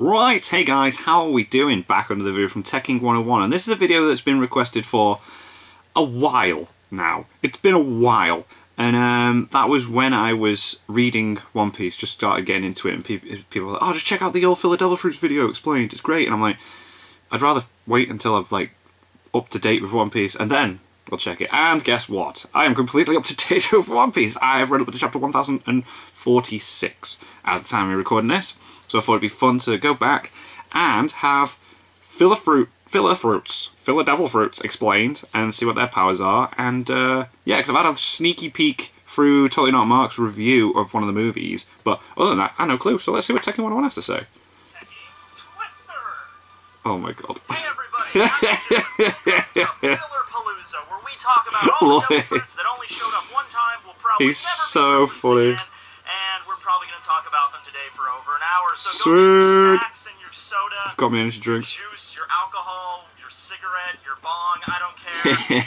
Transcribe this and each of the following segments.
Right, hey guys, how are we doing? Back under the video from Tekking 101, and this is a video that's been requested for a while now. It's been a while, and that was when I was reading One Piece, just started getting into it, and people were like, oh, just check out the old Filler Devil Fruits video, explained, it's great, and I'm like, I'd rather wait until I'm like up to date with One Piece, and then we'll check it. And guess what? I am completely up to date with One Piece. I have read up to chapter 1046 at the time of recording this. So I thought it'd be fun to go back and have Filler Devil Fruits explained and see what their powers are. And yeah, because I've had a sneaky peek through Totally Not Mark's review of one of the movies, but other than that, I have no clue. So let's see what Tekking 101 has to say. Oh my god. Hey everybody, Fillerpalooza, where we talk about all the devil fruits that only showed up one time, will probably He's never so be funny. again, and we're probably going to talk about them today for over an hour. So go get your snacks and your soda, I've got my energy drinks, your juice, your alcohol, your cigarette, your bong, I don't care. Yeah,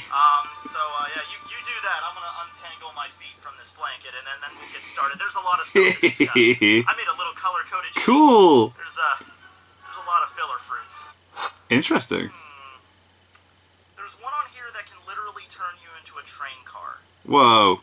you do that. I'm going to untangle my feet from this blanket, and then we'll get started. There's a lot of stuff to discuss. I made a little color-coded sheet. Cool. There's a lot of filler fruits. Interesting. There's one on here that can literally turn you into a train car. Whoa.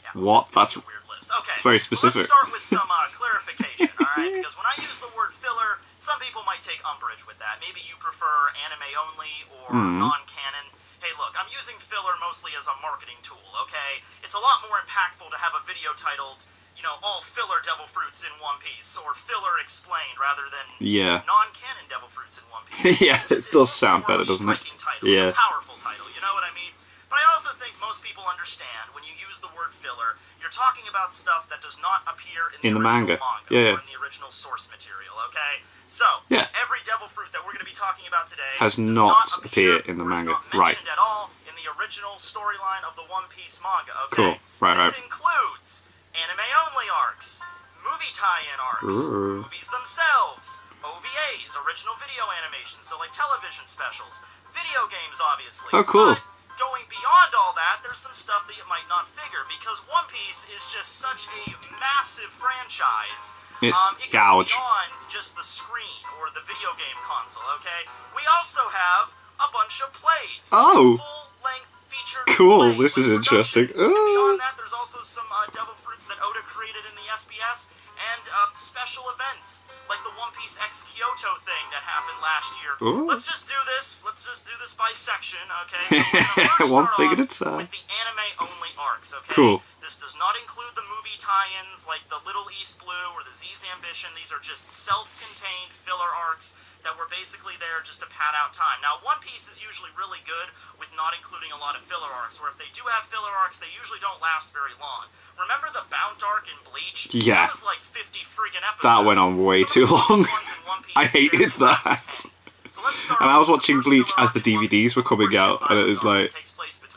Yeah, What? That's a weird list. Okay. it's very specific. Let's start with some clarification, alright? Because when I use the word filler, some people might take umbrage with that. Maybe you prefer anime only or non-canon. Hey, look, I'm using filler mostly as a marketing tool, okay? It's a lot more impactful to have a video titled, you know, all filler devil fruits in One Piece, or filler explained, rather than non-canon devil fruits in One Piece. Yeah, it does sound better, doesn't it? Title. Yeah. It's a powerful title, you know what I mean? But I also think most people understand when you use the word filler, you're talking about stuff that does not appear in the original manga or in the original source material, okay? So, every devil fruit that we're going to be talking about today has not appeared in the manga, right? At all in the original storyline of the One Piece manga, okay? Cool, right. This includes anime-only arcs, movie tie-in arcs, movies themselves, OVAs, original video animations, so like television specials, video games, obviously. Oh, cool. But going beyond all that, there's some stuff that you might not figure, because One Piece is just such a massive franchise. It's it goes beyond just the screen or the video game console, okay? We also have a bunch of plays. Oh! Full-length featured cool, plays this is interesting. Beyond that, there's also some devil fruits that Oda created in the SBS, and special events, like the One Piece X Kyoto thing that happened last year. Let's just do this. Let's just do this by section, okay? So one thing at a time. With the anime-only arcs, okay? Cool. This does not include the movie tie-ins like the Little East Blue or the Z's Ambition. These are just self-contained filler arcs that were basically there just to pad out time. Now, One Piece is usually really good with not including a lot of filler arcs, or if they do have filler arcs, they usually don't last very long. Remember the Bount arc in Bleach? Yeah. That was like 50 freaking episodes. That went on way too long. I hated that. So let's start and I was watching Bleach as the DVDs were coming out, and it was like,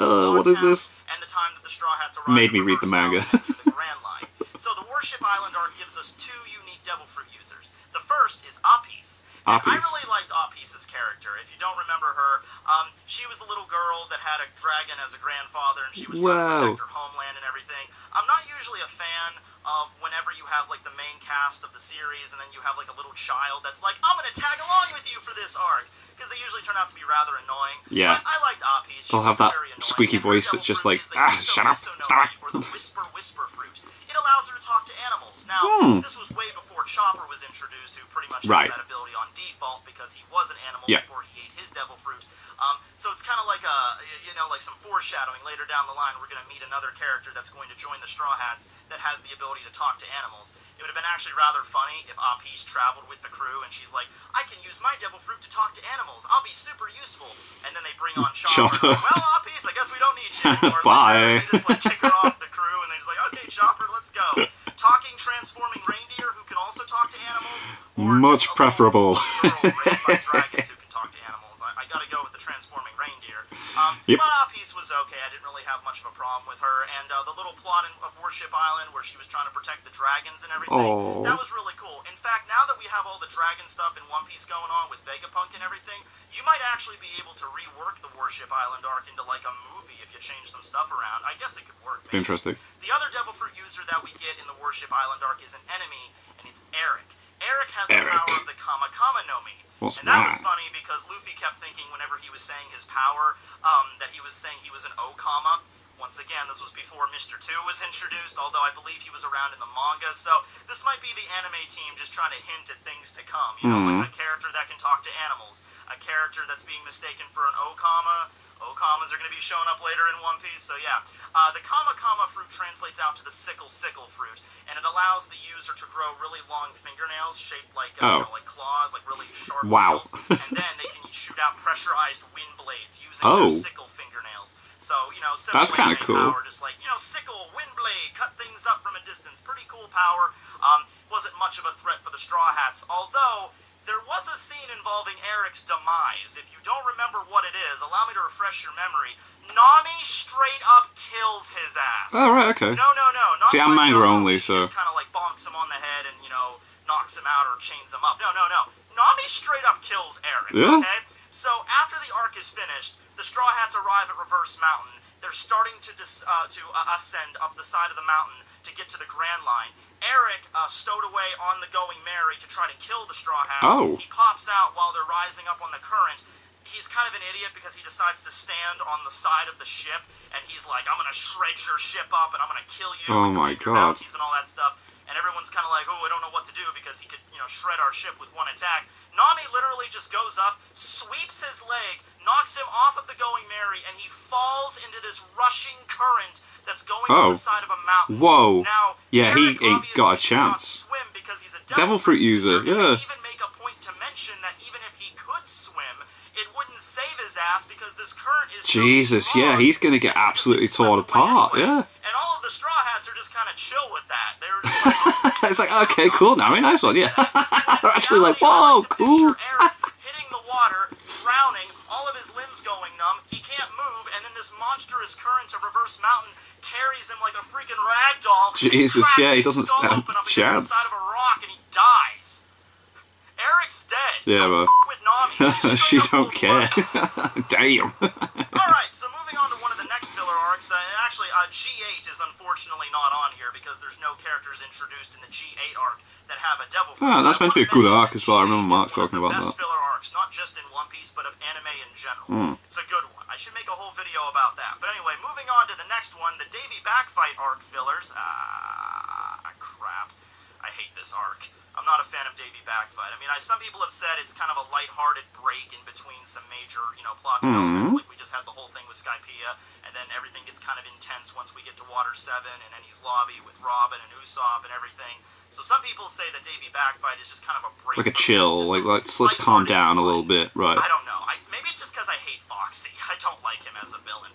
what is this? And the time that the Straw Hats made me read the manga. So the Warship Island arc gives us two unique devil fruit users. The first is Apis. I really liked Apis's character. If you don't remember her, she was the little girl that had a dragon as a grandfather, and she was trying to protect her homeland and everything. I'm not usually a fan of whenever you have like the main cast of the series, and then you have like a little child that's like, I'm going to tag along with you for this arc, because they usually turn out to be rather annoying. Yeah. But I liked Apis. They'll have that squeaky voice that's just like, shut up, stop. Or the whisper fruit. It allows her to talk to animals. Now, this was way before Chopper was introduced, who pretty much has that ability on default because he was an animal before he ate his devil fruit. So it's kind of like like some foreshadowing later down the line. We're going to meet another character that's going to join the Straw Hats that has the ability to talk to animals. It would have been actually rather funny if Apis traveled with the crew and she's like, I can use my devil fruit to talk to animals. I'll be super useful. And then they bring on Chopper. Well, Apis, I guess we don't need you anymore. Bye. They just like kick her off the crew, and they're just like, okay, Chopper, let's go. Talking, transforming reindeer who can also talk to animals. Or much preferable. Girl raised by dragons who can talk to animals. I gotta go with the transforming reindeer. But Apis was okay. I didn't really have much of a problem with her. And the little plot of Warship Island where she was trying to protect the dragons and everything, that was really cool. In fact, now that we have all the dragon stuff in One Piece going on with Vegapunk and everything, you might actually be able to rework the Warship Island arc into like a movie if you change some stuff around. I guess it could work. Maybe. Interesting. The other devil fruit user that we get in the Warship Island arc is an enemy, and it's Eric. Eric has the power of the Kamikaze What's and that was funny because Luffy kept thinking whenever he was saying his power, that he was saying he was an Okama. Once again, this was before Mr. 2 was introduced, although I believe he was around in the manga, so this might be the anime team just trying to hint at things to come. You know, like a character that can talk to animals, a character that's being mistaken for an Okama. Okamas are going to be showing up later in One Piece, so yeah. The Kama fruit translates out to the sickle fruit, and it allows the user to grow really long fingernails shaped like you know, like claws, like really sharp nails, and then they can shoot out pressurized wind blades using their sickle fingernails. So, you know, that's kind of cool. Power, just like, you know, sickle, wind blade, cut things up from a distance. Pretty cool power. Wasn't much of a threat for the Straw Hats, although there was a scene involving Eric's demise. If you don't remember what it is, allow me to refresh your memory. Nami straight up kills his ass. Oh, right, okay. No. Not see, I'm like manga only, so... She just kind of, like, bonks him on the head and, you know, knocks him out or chains him up. No. Nami straight up kills Eric, okay? So, after the arc is finished, the Straw Hats arrive at Reverse Mountain. They're starting to ascend up the side of the mountain to get to the Grand Line. Eric stowed away on the Going Merry to try to kill the Straw Hats. He pops out while they're rising up on the current. He's kind of an idiot because he decides to stand on the side of the ship, and he's like, I'm going to shred your ship up, and I'm going to kill you, oh my god, bounties and all that stuff. And everyone's kind of like, oh, I don't know what to do because he could, you know, shred our ship with one attack. Nami literally just goes up, sweeps his leg, knocks him off of the Going Merry, and he falls into this rushing current that's going up the side of a mountain. Whoa. Now, yeah, Eric he ain't got a chance. Swim because he's a devil fruit user. Yeah. Even make a point to mention that even if he could swim, it wouldn't save his ass because this current is Jesus, so strong, yeah, he's going to get absolutely torn apart, anyway. And all of the Straw Hats are just kind of chill with that. They're just like, it's like, okay, cool, Nami, nice one, yeah. They're actually like, whoa, cool. Eric hitting the water, drowning, all of his limbs going numb, he can't move, and then this monstrous current of Reverse Mountain carries him like a freaking rag doll. Jesus, yeah, he doesn't stand a chance. The side of a rock, and he dies. Eric's dead. Yeah, but with Nami. she don't care. Damn. Alright, so moving on to one of the next filler arcs. Actually, G8 is unfortunately not on here because there's no characters introduced in the G8 arc that have a devil fruit. Oh, that's meant to be a good arc as well. I remember Mark talking about that. Best filler arcs, not just in One Piece, but of anime in general. It's a good one. I should make a whole video about that. But anyway, moving on to the next one, the Davy Backfight arc fillers. Crap. I hate this arc. I'm not a fan of Davy Backfight. I mean, some people have said it's kind of a lighthearted break in between some major, you know, plot developments. Like we just had the whole thing with Skypiea, and then everything gets kind of intense once we get to Water 7 and Enies Lobby with Robin and Usopp and everything. So some people say that Davy Backfight is just kind of a break. Like a chill, like let's calm down a little bit, right? I don't know. Maybe it's just because I hate Foxy. I don't like him as a villain.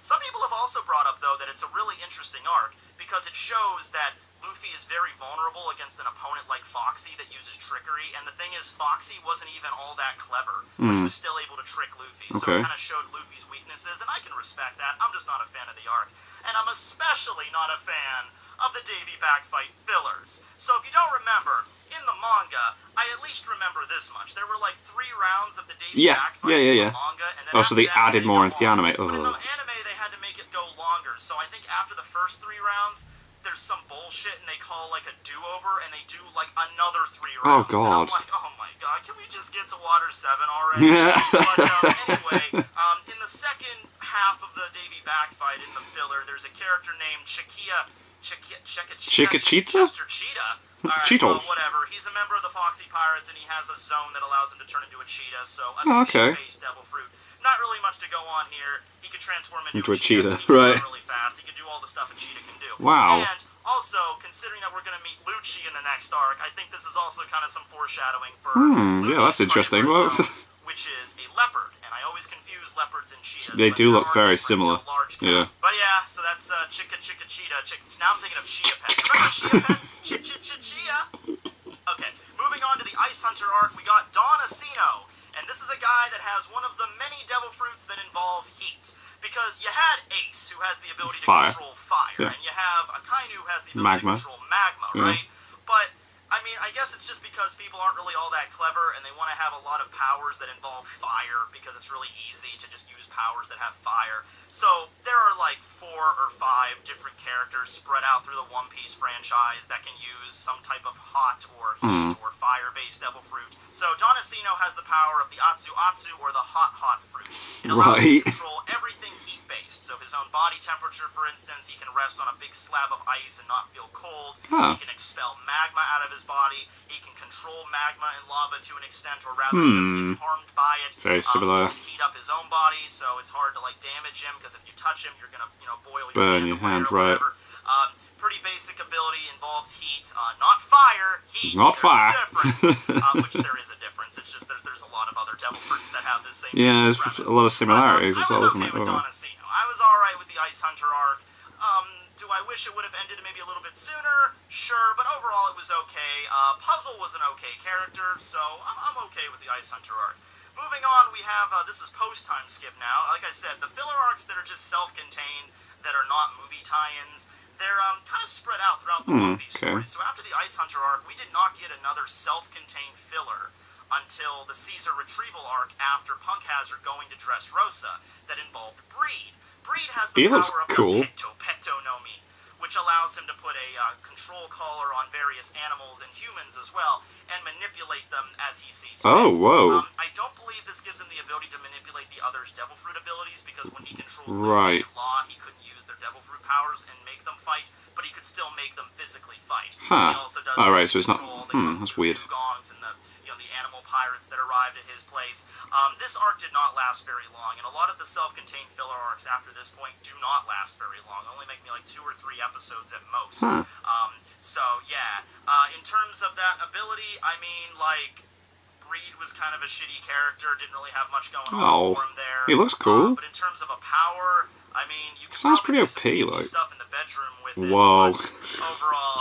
Some people have also brought up, though, that it's a really interesting arc because it shows that Luffy is very vulnerable against an opponent like Foxy that uses trickery, and the thing is, Foxy wasn't even all that clever, but he was still able to trick Luffy, so it kind of showed Luffy's weaknesses, and I can respect that. I'm just not a fan of the arc, and I'm especially not a fan of the Davy Backfight fillers. So if you don't remember, in the manga, I at least remember this much. There were like 3 rounds of the Davy Backfight in the manga, and then so they added more into the anime. But in the anime, they had to make it go longer, so I think after the first 3 rounds, there's some bullshit and they call like a do-over and they do like another 3 rounds. Oh god. And I'm like, oh my god, can we just get to Water 7 already? But anyway, in the second half of the Davy Backfight in the filler, there's a character named Chiquita? Chester Cheetah? Alright, well, whatever. He's a member of the Foxy Pirates and he has a zone that allows him to turn into a cheetah, so a speed-based devil fruit. Not really much to go on here. He can transform into a cheetah. Right. Really fast. He can do all the stuff a cheetah can do. Wow. And also, considering that we're going to meet Lucci in the next arc, I think this is also kind of some foreshadowing for yeah, that's interesting. Which is a leopard, and I always confuse leopards and cheetahs. They do look very similar. Yeah. But yeah, so that's Cheetah. Now I'm thinking of Chia Pets. Remember Chia Pets? Chia. Okay, moving on to the Ice Hunter arc, we got Don Asino. And this is a guy that has one of the many devil fruits that involve heat. Because you had Ace, who has the ability to control fire. And you have Akainu, who has the ability to control magma, right? But, I I mean, I guess it's just because people aren't really all that clever, and they want to have a lot of powers that involve fire, because it's really easy to just use powers that have fire. So there are like 4 or 5 different characters spread out through the One Piece franchise that can use some type of hot or heat or fire-based devil fruit. So Donacino has the power of the Atsu Atsu, or the hot fruit. It allows him to control everything heat-based. So his own body temperature, for instance, he can rest on a big slab of ice and not feel cold. He can expel magma out of his body. He can control magma and lava to an extent, or rather, he doesn't get harmed by it. Very similar. He can heat up his own body, so it's hard to like damage him, because if you touch him, you're gonna boil your burn your hand, right? Pretty basic ability, involves heat, not fire. Heat. Not fire. Difference, which there is a difference. It's just there's a lot of other devil fruits that have this same. Yeah, there's a lot of similarities as well, isn't I was okay it? with Donacino. I was alright with the Ice Hunter arc. Do I wish it would have ended maybe a little bit sooner? Sure, but overall it was okay. Puzzle was an okay character, so I'm okay with the Ice Hunter arc. Moving on, we have, this is post-time skip now. Like I said, the filler arcs that are just self-contained, that are not movie tie-ins, they're kind of spread out throughout the One Piece story. So after the Ice Hunter arc, we did not get another self-contained filler until the Caesar retrieval arc after Punk Hazard going to Dressrosa that involved Breed. Breed has the power of the Petto no Mi, which allows him to put a control collar on various animals and humans as well, and manipulate them as he sees fit. Oh, whoa. I don't believe this gives him the ability to manipulate the others' devil fruit abilities, because when he controlled Luffy and Law, he couldn't use their devil fruit powers and make them fight, but he could still make them physically fight. He also does so it's not... that's weird. Dugongs and the animal pirates that arrived at his place. This arc did not last very long, and a lot of the self-contained filler arcs after this point do not last very long. Only make me like 2 or 3 episodes at most. So yeah, in terms of that ability, I mean, like, Breed was kind of a shitty character, didn't really have much going on for him there. He looks cool. But in terms of a power, I mean, you can sounds pretty do OP, some like stuff in the bedroom with it. Whoa. Overall,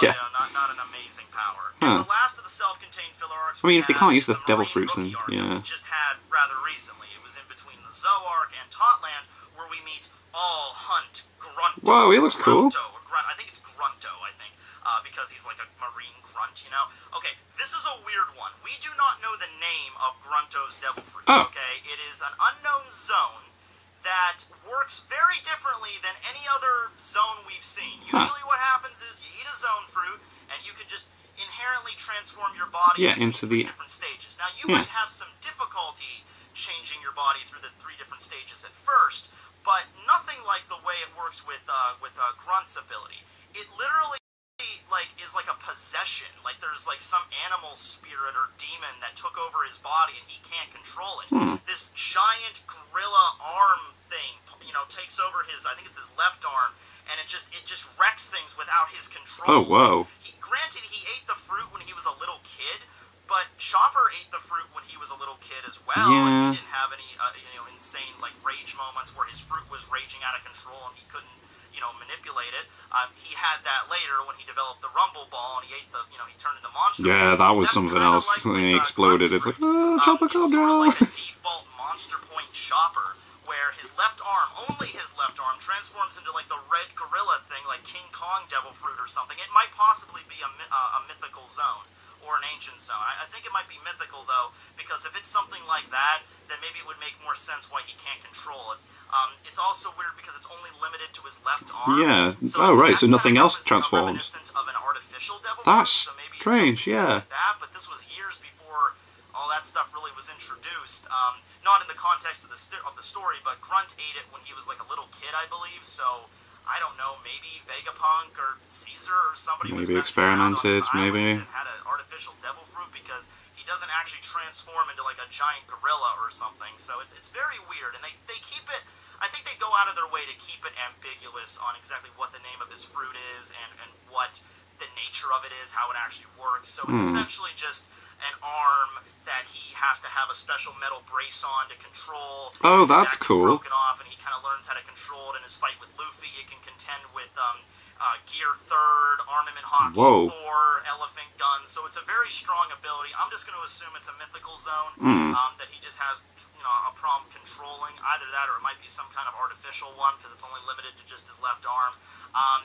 not an amazing power. And the last of the self-contained filler arcs. I mean, if they can't use the devil Marine fruits, then Rookie arc that we just had rather recently. It was in between the Zoe arc and Totland, where we meet All Hunt Grunto. Whoa, he looks cool. I think it's Grunto, because he's like a marine grunt, Okay, this is a weird one. We do not know the name of Grunto's devil fruit, okay? It is an unknown zone that works very differently than any other zone we've seen. Usually what happens is you eat a zone fruit, and you can just inherently transform your body into the different stages. Now, you might have some difficulty changing your body through the 3 different stages at first, but nothing like the way it works with Grunt's ability. It literally is like a possession. Like there's like some animal spirit or demon that took over his body and he can't control it. This giant gorilla arm thing, takes over I think it's his left arm, and it just wrecks things without his control. Oh, whoa. Granted, he ate the fruit when he was a little kid, but Chopper ate the fruit when he was a little kid as well. And he didn't have any insane like rage moments where his fruit was raging out of control and he couldn't manipulate it. He had that later when he developed the Rumble Ball and he ate he turned into Monster. Yeah, that was something else. When he exploded, it's like, Chopper, calm down. It's sort of like the default Monster Point Chopper, where his left arm, only his left arm, transforms into like the red gorilla thing, like King Kong Devil Fruit or something. It might possibly be a mythical zone or an ancient zone. I think it might be mythical though, because if it's something like that, then maybe it would make more sense why he can't control it. It's also weird because it's only limited to his left arm. Yeah. So so nothing else transforms. Of an artificial devil That's fruit, so maybe strange, like that, but this was years before all that stuff really was introduced. Not in the context of the story, but Grunt ate it when he was like a little kid, I believe. So I don't know, maybe Vegapunk or Caesar or somebody was experimented, maybe and had an artificial devil fruit, because he doesn't actually transform into like a giant gorilla or something. So it's very weird, and they keep it. I think they go out of their way to keep it ambiguous on exactly what the name of his fruit is and what the nature of it is, how it actually works. So it's essentially just an arm that he has to have a special metal brace on to control. Oh, that's cool. Broken off, and he kind of learns how to control it in his fight with Luffy. It can contend with Gear 3rd, Armament Hockey, Thor, Elephant Gun. So it's a very strong ability. I'm just going to assume it's a mythical zone that he just has a problem controlling. Either that or it might be some kind of artificial one, because it's only limited to just his left arm.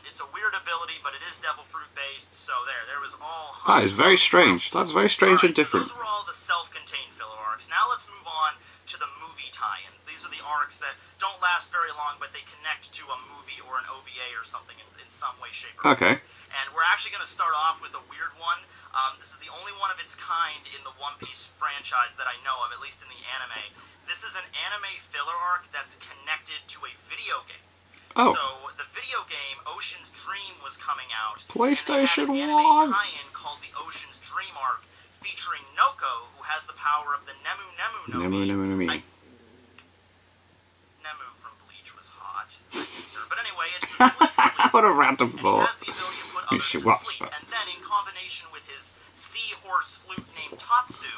It's a weird ability, but it is Devil Fruit based, so there was all... That is very strange. That's very strange and different. So those were all the self-contained filler arcs. Now let's move on to the movie tie-ins. These are the arcs that don't last very long, but they connect to a movie or an OVA or something in some way, shape, or form. Okay. And we're actually going to start off with a weird one. This is the only one of its kind in the One Piece franchise that I know of, at least in the anime. This is an anime filler arc that's connected to a video game. Oh. So the video game Ocean's Dream was coming out. PlayStation 1. And they had an anime tie-in called the Ocean's Dream arc, featuring Noko, who has the power of the Nemu no Mi. Nemu from Bleach was hot, but anyway, it's the sleep. What a random thought. And he has the ability to put others to sleep. And then, in combination with his seahorse flute named Tatsu,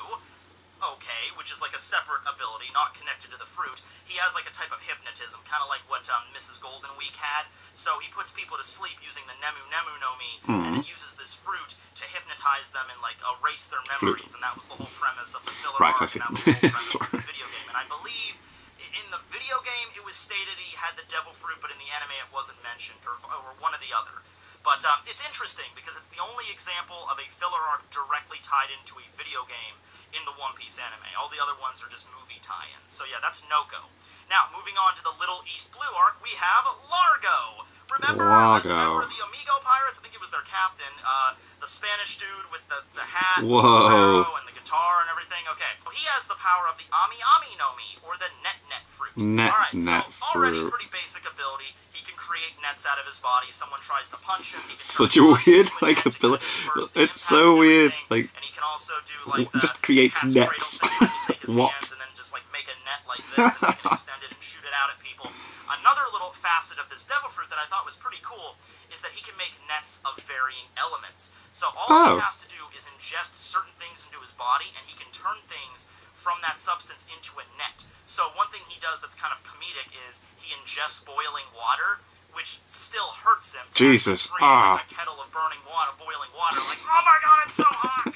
which is like a separate ability, not connected to the fruit, he has like a type of hypnotism, kind of like what Mrs. Golden Week had. So he puts people to sleep using the Nemu no Mi, and then uses this fruit to hypnotize them and like erase their memories. And that was the whole premise of the filler arc, and that was the whole premise of the video game. And I believe in the video game it was stated he had the devil fruit, but in the anime it wasn't mentioned, or one or the other. But it's interesting because it's the only example of a filler arc directly tied into a video game in the One Piece anime. All the other ones are just movie tie-ins. So yeah, that's Noko. Now, moving on to the Little East Blue arc, we have Largo. Remember the Amigo Pirates? I think it was their captain, the Spanish dude with the hat, the sombrero, and the guitar and everything. Okay, well, he has the power of the Ami no Mi, or the Net fruit. Alright, so already pretty basic ability. He can create nets out of his body. Someone tries to punch him. He can such a weird like ability. It's so weird. Like, and he can also do like just creates nets. What? And then just like make a net like this, and he can extend it and shoot it out at people. Another little facet of this devil fruit that I thought was pretty cool is that he can make nets of varying elements. So all he has to do is ingest certain things into his body, and he can turn things from that substance into a net. So one thing he does that's kind of comedic is he ingests boiling water, which still hurts him. Jesus. Like a kettle of boiling water, like, oh my god, it's so hot!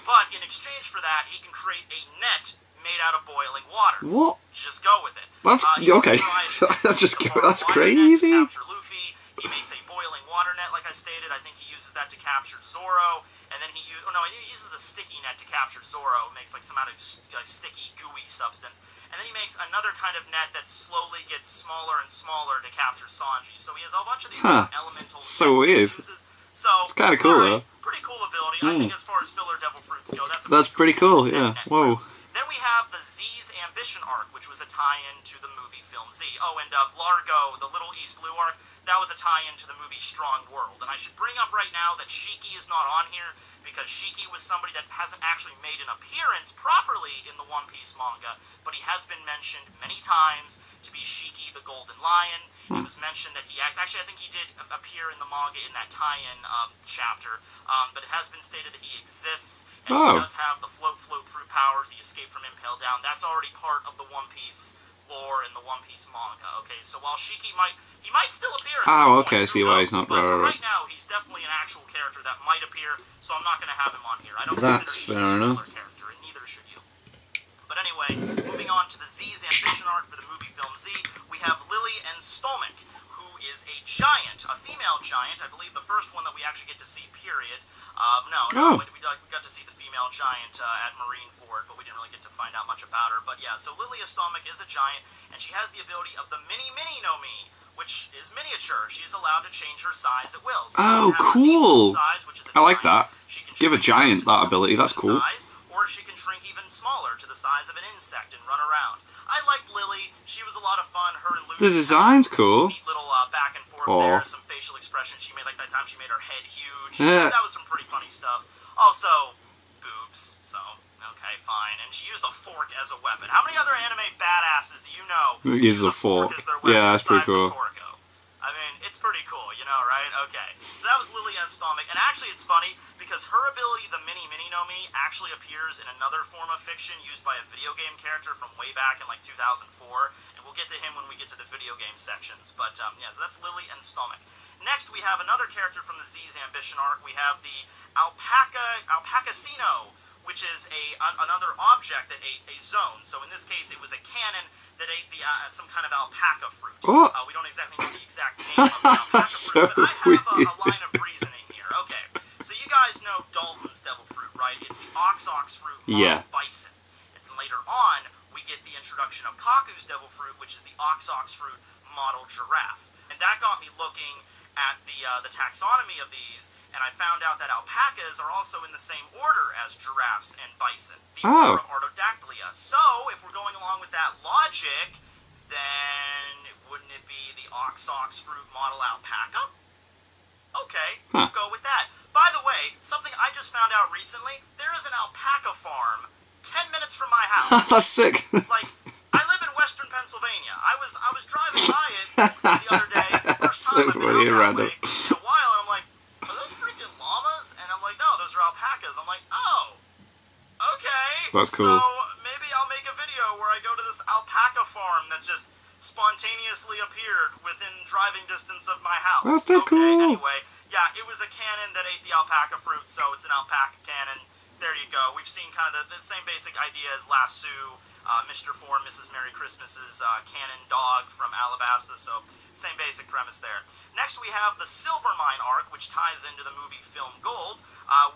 But in exchange for that, he can create a net made out of boiling water. What? Just go with it. That's okay. That's crazy. To capture Luffy. He makes a boiling water net, like I stated. I think he uses that to capture Zoro, and then he uses the sticky net to capture Zoro. It makes like some kind of sticky, gooey substance, and then he makes another kind of net that slowly gets smaller and smaller to capture Sanji. So he has a bunch of these elemental. So weird. So it's kind of cool though. Pretty cool ability. I think as far as filler devil fruits go, that's pretty cool. Yeah. Whoa. Then we have the Z's Ambition arc, which was a tie-in to the movie film Z. Oh, and Largo, the Little East Blue arc, that was a tie-in to the movie Strong World. And I should bring up right now that Shiki is not on here, because Shiki was somebody that hasn't actually made an appearance properly in the One Piece manga, but he has been mentioned many times to be Shiki the Golden Lion. It was mentioned that he actually, I think he did appear in the manga in that tie-in chapter, but it has been stated that he exists, and he does have the float fruit powers, the escape from Impale Down. That's already part of the One Piece lore in the One Piece manga. Okay, so while Shiki might still appear at some point, I see why he's not. But right now, he's definitely an actual character that might appear, so I'm not going to have him on here. I don't consider Shiki a killer character, and neither should you. But anyway, moving on to the Z's Ambition arc for the movie film Z, we have Lily and Stomach, who is a giant, a female giant. I believe the first one that we actually get to see, period. We got to see the female giant at Marineford, but we didn't really get to find out much about her. But yeah, so Lily Stomach is a giant, and she has the ability of the Mini no Mi, which is miniature. She's allowed to change her size at will. So cool. Size, which is I like that. Give a giant that ability. That's cool. Size, or she can shrink even smaller to the size of an insect and run around. I liked Lily. She was a lot of fun. Her and Luffy. The design's cool. Neat little back and forth there. Some facial expressions she made, like that time she made her head huge. That was some pretty funny stuff. Also, boobs. So, okay, fine. And she used a fork as a weapon. How many other anime badasses do you know who uses a fork as their weapon? Yeah, that's pretty cool. I mean, it's pretty cool, you know, right? Okay. So that was Lily and Stomach. And actually, it's funny, because her ability, the Mini no Mi, actually appears in another form of fiction used by a video game character from way back in, like, 2004. And we'll get to him when we get to the video game sections. But, yeah, so that's Lily and Stomach. Next, we have another character from the Z's Ambition arc. We have the Alpacasino, which is another object that ate a zone. So in this case, it was a cannon that ate some kind of alpaca fruit. Oh. We don't exactly know the exact name of the alpaca So fruit, but I have a line of reasoning here. Okay, so you guys know Dalton's devil fruit, right? It's the ox fruit model bison. And then later on, we get the introduction of Kaku's devil fruit, which is the ox fruit model giraffe. And that got me looking at the taxonomy of these, and I found out that alpacas are also in the same order as giraffes and bison, the order of Artodactylia. So, if we're going along with that logic, then wouldn't it be the ox fruit model alpaca? Okay, we'll go with that. By the way, something I just found out recently, there is an alpaca farm 10 minutes from my house. That's sick. Like, I live in Western Pennsylvania. I was driving by it the other day. First time I've been out that way in a while, and I'm like, are those freaking llamas? And I'm like, no, those are alpacas. I'm like, oh, okay. That's cool. So maybe I'll make a video where I go to this alpaca farm that just spontaneously appeared within driving distance of my house. That's so cool. Anyway, yeah, it was a cannon that ate the alpaca fruit, so it's an alpaca cannon. There you go. We've seen kind of the same basic idea as Lasso, Mr. Four, Mrs. Merry Christmas's cannon dog from Alabasta, so same basic premise there. Next we have the Silvermine arc, which ties into the movie Film Gold.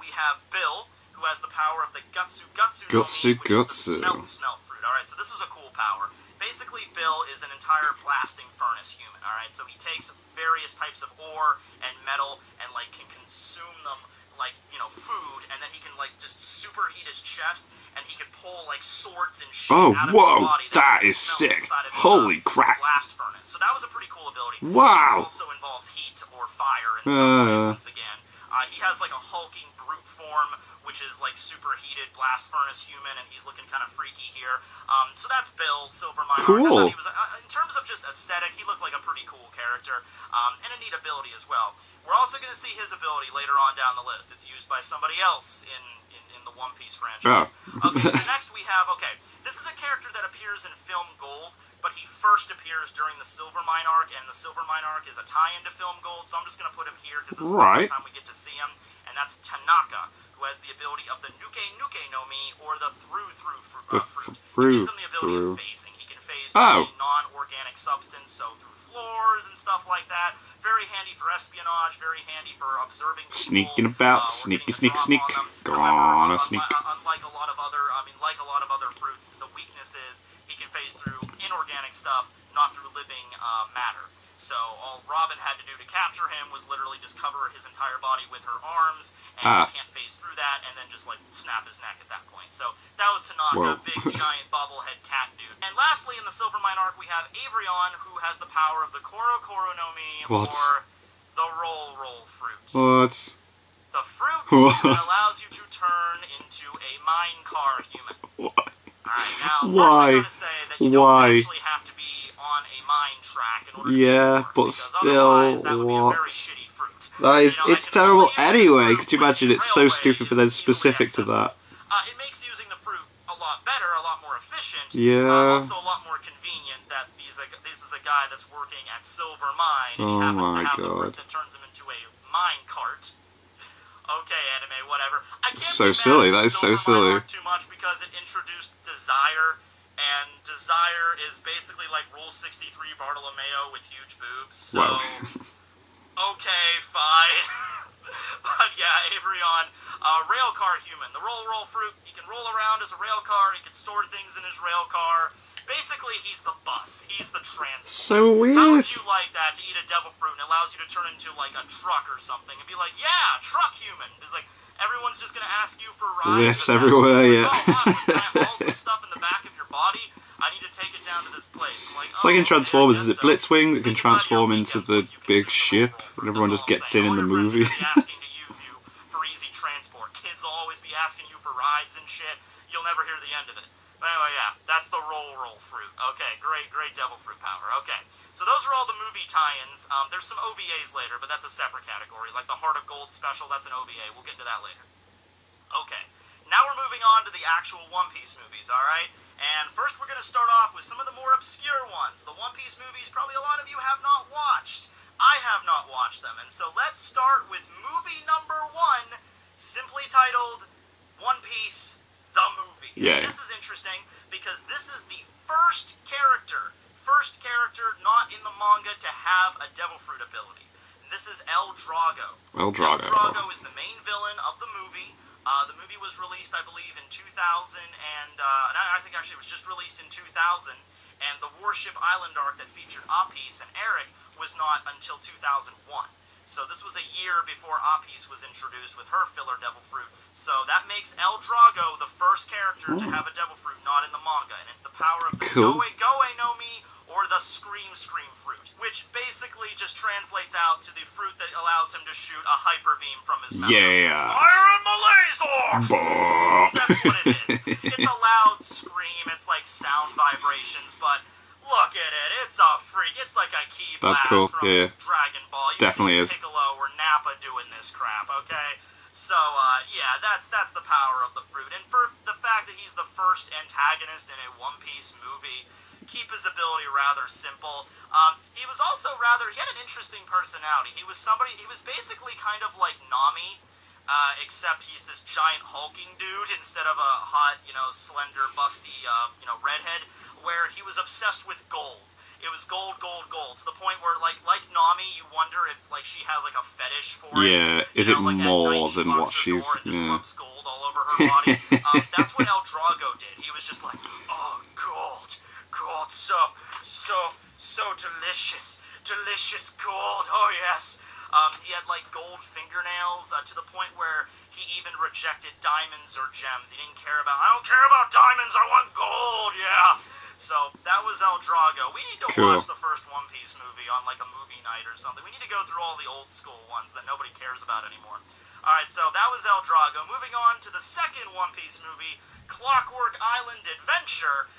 We have Bill, who has the power of the Gutsu no Mi, which is the smelt fruit. Alright, so this is a cool power. Basically, Bill is an entire blasting furnace human, alright? So he takes various types of ore and metal and, like, can consume them like, you know, food, and then he can, like, just superheat his chest, and he can pull, like, swords and shit out of his body. That is sick. Holy crap. Blast furnace. So that was a pretty cool ability. Wow. It also involves heat or fire in some way, once again. He has, like, a hulking brute form, which is, like, superheated blast furnace human, and he's looking kind of freaky here. So that's Bill, Silvermine. Cool. He was, in terms of just aesthetic, he looked like a pretty cool character, and a neat ability as well. We're also going to see his ability later on down the list. It's used by somebody else in the One Piece franchise. Okay, so next we have, this is a character that appears in Film Gold, but he first appears during the Silvermine arc, and the Silvermine arc is a tie-in to Film Gold, so I'm just going to put him here because this is the first time we get to see him, and that's Tanaka, who has the ability of the Nuke no Mi, or the Through fruit. It gives him the ability of phasing. He can phase through a non-organic substance, so through floors and stuff like that. Very handy for espionage, very handy for observing people. Sneaking about, sneak. Go on, sneak. Unlike a lot of other fruits, the weakness is he can phase through inorganic stuff, not through living matter. So all Robin had to do to capture him was literally just cover his entire body with her arms, and you can't phase through that, and then just like snap his neck at that point. So that was Tanaka, big giant bobblehead cat dude. And lastly, in the Silvermine arc, we have Avrion, who has the power of the Koro no Mi, or the Roll fruit. What? The fruit that allows you to turn into a mine-car human. What? Alright, now, first I gotta say that you don't actually have to be on a mine track in order to work, but still, that would be a very shitty fruit. That is, it's terrible anyway. Could you imagine? It's so stupid, but then specific to that. It makes using the fruit a lot better, a lot more efficient. Yeah. Also a lot more convenient that this is a guy that's working at Silvermine, and he happens to have the fruit that turns him into a mine cart. Okay, anime, whatever. I can't so silly. That is so silly. Too much because it introduced Desire, and Desire is basically like Rule 63 Bartolomeo with huge boobs. So, okay, fine. But yeah, Avrion, railcar human. The roll fruit. He can roll around as a railcar. He can store things in his railcar. Basically, he's the bus. He's the transport. So weird. How would you like that, to eat a devil fruit and it allows you to turn into, like, a truck or something and be like, yeah, truck human. It's like, everyone's just going to ask you for rides. Lifts everywhere, yeah. Oh, awesome. Can I haul some stuff in the back of your body? I need to take it down to this place. I'm like, it's like in Transformers, is it Blitzwing that can transform into the big ship and everyone just gets in the movie? Asking to use you for easy transport. Kids will always be asking you for rides and shit. You'll never hear the end of it. But anyway, yeah, that's the roll fruit. Okay, great devil fruit power. Okay, so those are all the movie tie-ins. There's some OVAs later, but that's a separate category. Like the Heart of Gold special, that's an OVA. We'll get into that later. Okay, now we're moving on to the actual One Piece movies, alright? And first we're going to start off with some of the more obscure ones. The One Piece movies probably a lot of you have not watched. I have not watched them, and so let's start with movie number 1, simply titled One Piece the movie. Yeah. And this is interesting because this is the first character not in the manga to have a Devil Fruit ability. And this is El Drago. El Drago. El Drago is the main villain of the movie. The movie was released, I believe, in 2000, and I think actually it was just released in 2000, and the Warship Island arc that featured Apis and Eric was not until 2001. So this was a year before Apis was introduced with her filler Devil Fruit. So that makes El Drago the first character to have a Devil Fruit not in the manga, and it's the power of the Goe Goe no Mi, or the Scream Fruit, which basically just translates out to the fruit that allows him to shoot a hyper beam from his mouth. Yeah. Fire in the laser! That's what it is. It's a loud scream, it's like sound vibrations, but look at it, it's a freak. It's like a key blast from Dragon Ball. You Definitely is. Piccolo or Nappa doing this crap, okay? So, yeah, that's the power of the fruit. And for the fact that he's the first antagonist in a One Piece movie, keep his ability rather simple. He was also he had an interesting personality. He was basically kind of like Nami, except he's this giant hulking dude instead of a hot, slender, busty, redhead, where he was obsessed with gold. It was gold, gold, gold, to the point where, like Nami, you wonder if, she has, a fetish for it. Yeah, is it more than what she's... just rubs gold all over her body. That's what El Drago did. He was just like, oh, gold, so delicious, delicious gold, oh, yes. He had, gold fingernails, to the point where he even rejected diamonds or gems. He didn't care about, I don't care about diamonds, I want gold, yeah. So, that was El Drago. We need to watch the first One Piece movie on, a movie night or something. We need to go through all the old school ones that nobody cares about anymore. Alright, so that was El Drago. Moving on to the second One Piece movie, Clockwork Island Adventure.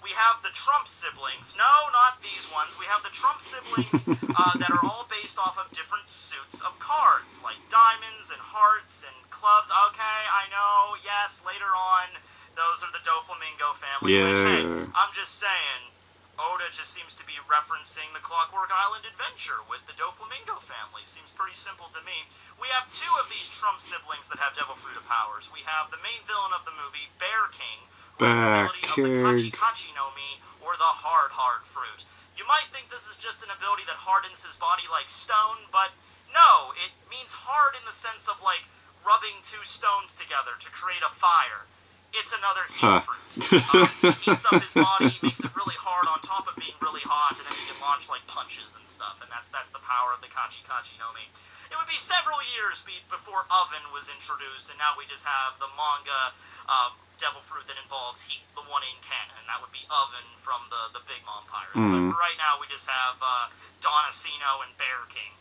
We have the Trump siblings. No, not these ones. We have the Trump siblings that are all based off of different suits of cards, like diamonds and hearts and clubs. Okay, I know, yes, later on, those are the Doflamingo family. Which, hey, I'm just saying, Oda just seems to be referencing the Clockwork Island Adventure with the Doflamingo family. Seems pretty simple to me. We have two of these Trump siblings that have Devil Fruit of powers. We have the main villain of the movie, Bear King, who has the ability of the Kachi Kachi no Mi, or the Hard Fruit. You might think this is just an ability that hardens his body like stone, but no, it means hard in the sense of, rubbing two stones together to create a fire. It's another heat fruit. He heats up his body, makes it really hard on top of being really hot, and then he can launch, punches and stuff, and that's the power of the Kachi Kachi no Mi. It would be several years before Oven was introduced, and now we just have the manga Devil Fruit that involves heat, the one in canon, and that would be Oven from the Big Mom Pirates. But for right now, we just have Donacino and Bear King.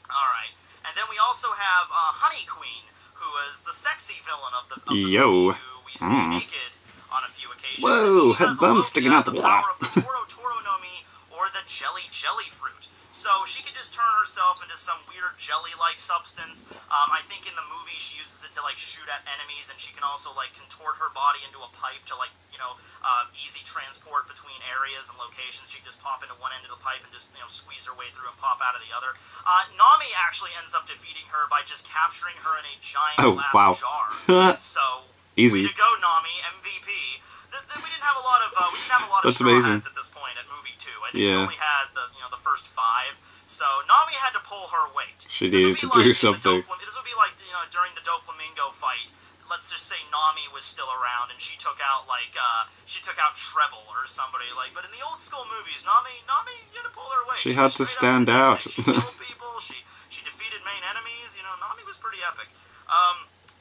Alright, and then we also have Honey Queen, who is the sexy villain of the movie, who we see naked on a few occasions. Whoa, her bum sticking out the power of the Toro no Mi, or the Jelly Fruit. So she could just turn herself into some weird jelly-like substance. I think in the movie she uses it to shoot at enemies, and she can also contort her body into a pipe to easy transport between areas and locations. She can just pop into one end of the pipe and just squeeze her way through and pop out of the other. Nami actually ends up defeating her by just capturing her in a giant glass jar. So easy. Way to go, Nami, MVP. We didn't have a lot of That's straw amazing. hats at this point at movie 2. I think we only had the first 5. So Nami had to pull her weight. She needed to do something. This would be like during the Doflamingo fight. Let's just say Nami was still around and she took out Treble or somebody But in the old school movies, Nami you had to pull her weight. She had to stand out. She killed people. She defeated main enemies. Nami was pretty epic.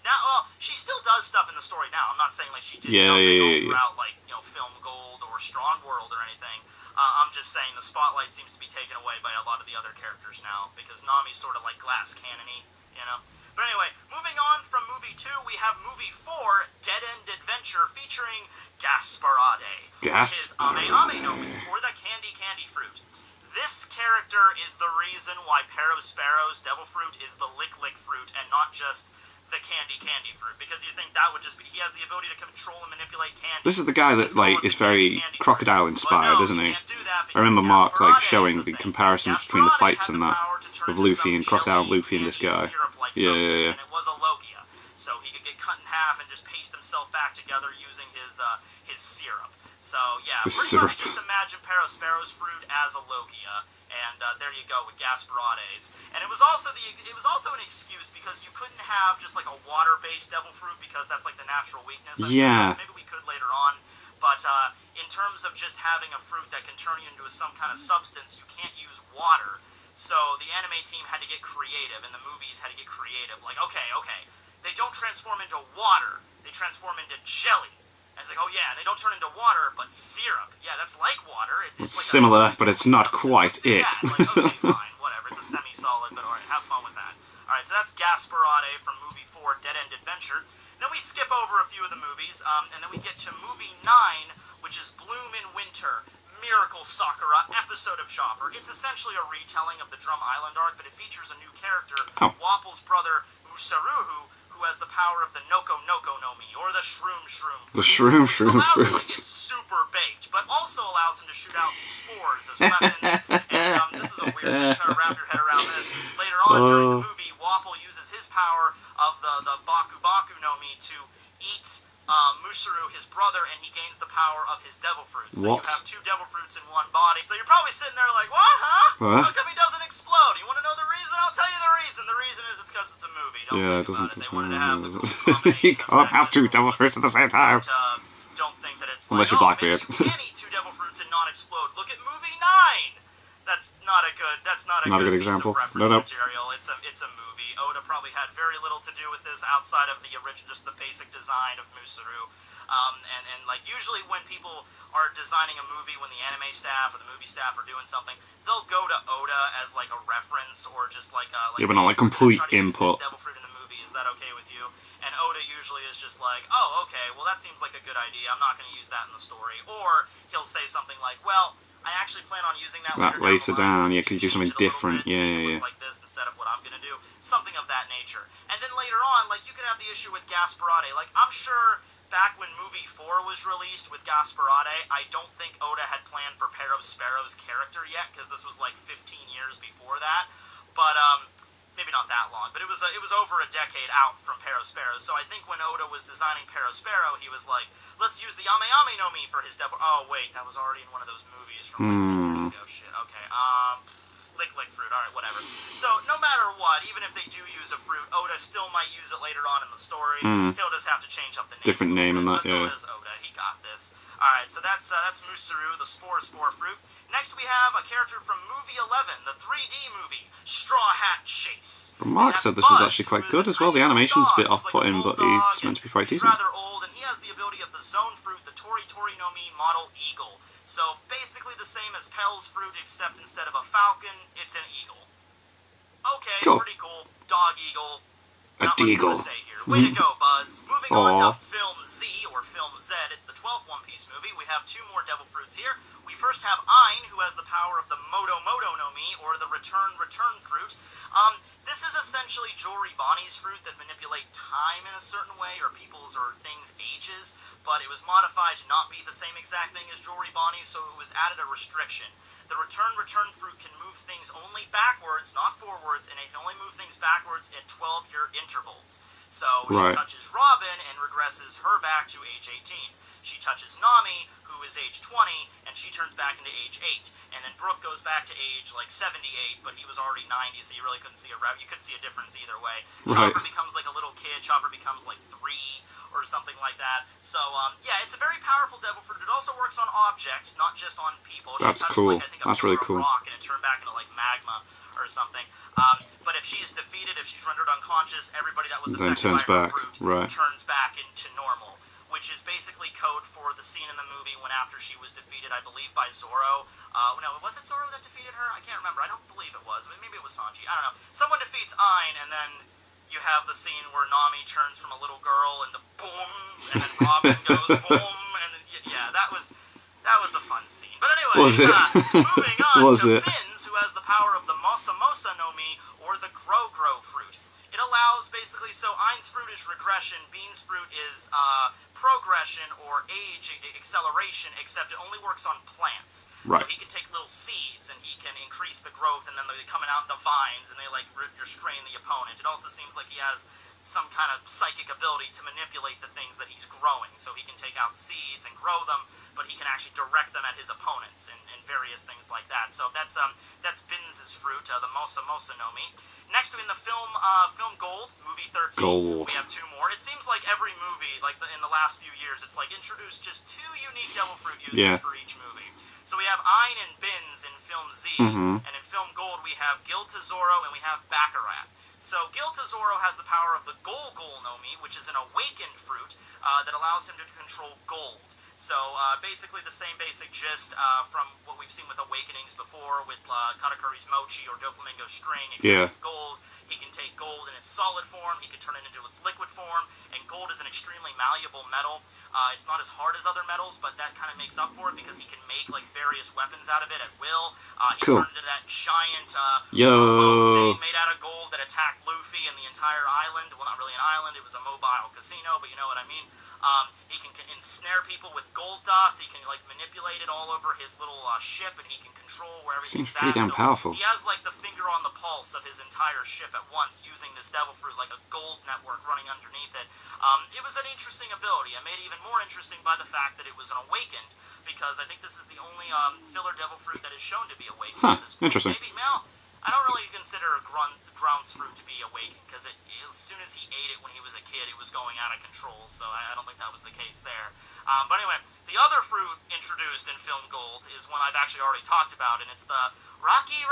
Now, she still does stuff in the story now. I'm not saying she did throughout Film Gold or Strong World or anything. I'm just saying the spotlight seems to be taken away by a lot of the other characters now because Nami's sort of glass cannon-y, But anyway, moving on from movie 2, we have movie 4, Dead End Adventure, featuring Gasparade. Which is Ame Ame no Mi, or the Candy Fruit. This character is the reason why Sparrow's Devil Fruit is the Lick Fruit and not just the Candy Fruit, because you think that would just be, he has the ability to control and manipulate candy. This is the guy that is very crocodile inspired, isn't he? I remember Mark showing the comparisons between the fights and that of Luffy and Crocodile Luffy and this guy. And it was a Logia, so he could get cut in half and just paste himself back together using his syrup. So yeah, pretty much just imagine Parosparrow's fruit as a Logia, and there you go with Gasparades. And it was also an excuse because you couldn't have just like a water-based devil fruit because that's like the natural weakness. Yeah. Maybe we could later on. But in terms of just having a fruit that can turn you into some kind of substance, you can't use water. So the anime team had to get creative, and the movies had to get creative. Like, okay, they don't transform into water. They transform into jelly. And it's like, oh yeah, they don't turn into water, but syrup. Yeah, that's like water. It's like similar, but it's not quite it. Yeah, like, okay, fine, whatever. It's a semi-solid, but alright, have fun with that. Alright, so that's Gasparade from movie 4, Dead End Adventure. Then we skip over a few of the movies, and then we get to movie 9, which is Bloom in Winter, Miracle Sakura, episode of Chopper. It's essentially a retelling of the Drum Island arc, but it features a new character, Wapple's brother, Musaruhu, who has the power of the Noko Noko no Mi, or the Shroom Shroom fruit. The Shroom Shroom fruit. Allows him to fruit. get super baked, but also allows him to shoot out these spores as weapons. And this is a weird thing, try to wrap your head around this. Later on during the movie, Wapple uses his power of the Baku Baku no Mi to eat Musaru, his brother, and he gains the power of his devil fruits. So you have 2 devil fruits in one body. So you're probably sitting there like, what, huh? How come he doesn't explode? You want to know the reason? I'll tell you the reason. The reason is it's because it's a movie. Don't think about it. They wanted to have the He can't have 2 devil fruits at the same time. Don't think that it's unless like, you're Blackbeard. You can eat 2 devil fruits and not explode. Look at movie 9. That's not a good example. Piece of reference material. It's a movie. Oda probably had very little to do with this outside of the original, just the basic design of Musaru. And like usually when people are designing a movie, when the anime staff or the movie staff are doing something, they'll go to Oda as like a reference or just like but not like complete input. Devil fruit in the movie. Is that okay with you? And Oda usually is just like, oh, okay, well that seems like a good idea. I'm not going to use that in the story. Or he'll say something like, well, I actually plan on using that later down. Yeah, could you do something different? Yeah. Like this instead of what I'm going to do. Something of that nature. And then later on, like, you could have the issue with Gasparade. Like, I'm sure back when movie 4 was released with Gasparade, I don't think Oda had planned for Parosparrow's character yet, because this was like 15 years before that. But, maybe not that long, but it was over a decade out from Parosparrow. So I think when Oda was designing Parosparrow, he was like, let's use the Ame Ame no Mi for his devil. Oh wait, that was already in one of those movies from like 10 years ago. Shit. Okay. Lick fruit. All right, whatever. So no matter what, even if they do use a fruit, Oda still might use it later on in the story. He'll just have to change up the name. Different name and that. Yeah. Oda's Oda. He got this. All right, so that's Musaru, the Spore fruit. Next, we have a character from movie 11, the 3D movie, Straw Hat Chase. Mark said this was actually quite good as well. The animation's a bit off-putting, but he's meant to be quite decent. He's rather old, and he has the ability of the Zone fruit, the Tori Tori no Mi model eagle. So basically the same as Pell's fruit, except instead of a falcon, it's an eagle. Okay, cool. Pretty cool. Dog eagle. A deagle. Not much more to say here. Way to go, Buzz. Moving on to Film Z, or Film Z. It's the 12th One Piece movie. We have 2 more devil fruits here. We first have Ein, who has the power of the Moto Moto no Mi, or the Return fruit. This is essentially Joribani's fruit that manipulate time in a certain way, or people's or things' ages, but it was modified to not be the same exact thing as Joribani, so it was added a restriction. The Return fruit can move things only backwards, not forwards, and it can only move things backwards at 12-year intervals. So she touches Robin and regresses her back to age 18. She touches Nami, who is age 20, and she turns back into age 8. And then Brook goes back to age like 78, but he was already 90, so you really couldn't see a difference either way. Chopper becomes like a little kid. Chopper becomes like 3 or something like that. So yeah, it's a very powerful devil fruit. It also works on objects, not just on people. That's cool. Like, I think that's really cool. Rock and it turned back into like magma or something. But if she's defeated, if she's rendered unconscious, everybody that was affected by her fruit turns back into normal, which is basically code for the scene in the movie when after she was defeated, I believe, by Zoro. No, was it Zoro that defeated her? I can't remember. I don't believe it was. Maybe it was Sanji. I don't know. Someone defeats Ein, and then you have the scene where Nami turns from a little girl into boom, and then Robin goes boom, and then, yeah, that was a fun scene. But anyway, moving on to Binz, who has the power of the Mosa Mosa no Mi, or the Gro Gro fruit. It allows, basically, so Ein's fruit is regression, Bean's fruit is progression or age acceleration, except it only works on plants. So he can take little seeds and he can increase the growth, and then they're coming out in the vines and they like restrain the opponent. It also seems like he has some kind of psychic ability to manipulate the things that he's growing. So he can take out seeds and grow them, but he can actually direct them at his opponents and various things like that. So that's Binns' fruit, the Mosa Mosa no Mi. Next in the film Gold, movie 13, we have 2 more. It seems like every movie, like in the last few years, it's like introduced just 2 unique devil fruit users for each movie. So we have Ein and Binns in film Z, and in film Gold we have Gil Tesoro and we have Baccarat. So Gil Tesoro has the power of the Gol Gol no Mi, which is an awakened fruit that allows him to control gold. So basically the same basic gist from what we've seen with Awakenings before, with Katakuri's Mochi or Doflamingo's String, except with gold. He can take gold in its solid form, he can turn it into its liquid form, and gold is an extremely malleable metal. It's not as hard as other metals, but that kind of makes up for it because he can make like various weapons out of it at will. He turned into that giant thing made out of gold that attacked Luffy and the entire island. Well, not really an island, it was a mobile casino, but you know what I mean. He can ensnare people with gold dust. He can like manipulate it all over his little ship, and he can control where everything's at. Seems pretty damn powerful. He has like the finger on the pulse of his entire ship at once, using this devil fruit like a gold network running underneath it. It was an interesting ability. I made it even more interesting by the fact that it was an awakened, because I think this is the only filler devil fruit that is shown to be awakened. At this point. Interesting. Maybe I don't really consider Ground's fruit to be awakened, because as soon as he ate it when he was a kid, it was going out of control, so I don't think that was the case there. But anyway, the other fruit introduced in Film Gold is one I've actually already talked about, and it's the Rocky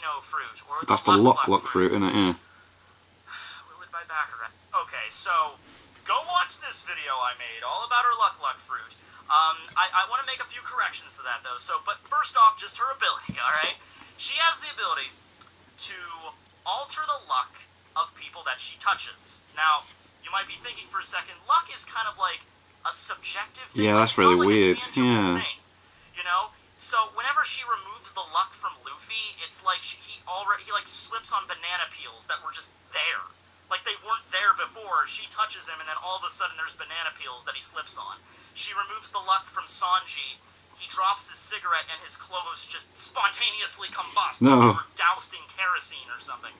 no fruit, or that's the Luck fruit, isn't it? Yeah. Willed by Baccarat. Okay, so go watch this video I made all about her Luck fruit. I want to make a few corrections to that, though. But first off, just her ability, alright? She has the ability to alter the luck of people that she touches. Now, you might be thinking for a second, luck is kind of like a subjective thing. Yeah, that's really weird. Yeah. Thing, you know? So whenever she removes the luck from Luffy, it's like he like slips on banana peels that were just there. Like they weren't there before. She touches him, and then all of a sudden there's banana peels that he slips on. She removes the luck from Sanji. He drops his cigarette and his clothes just spontaneously combust. Like they were doused in kerosene or something.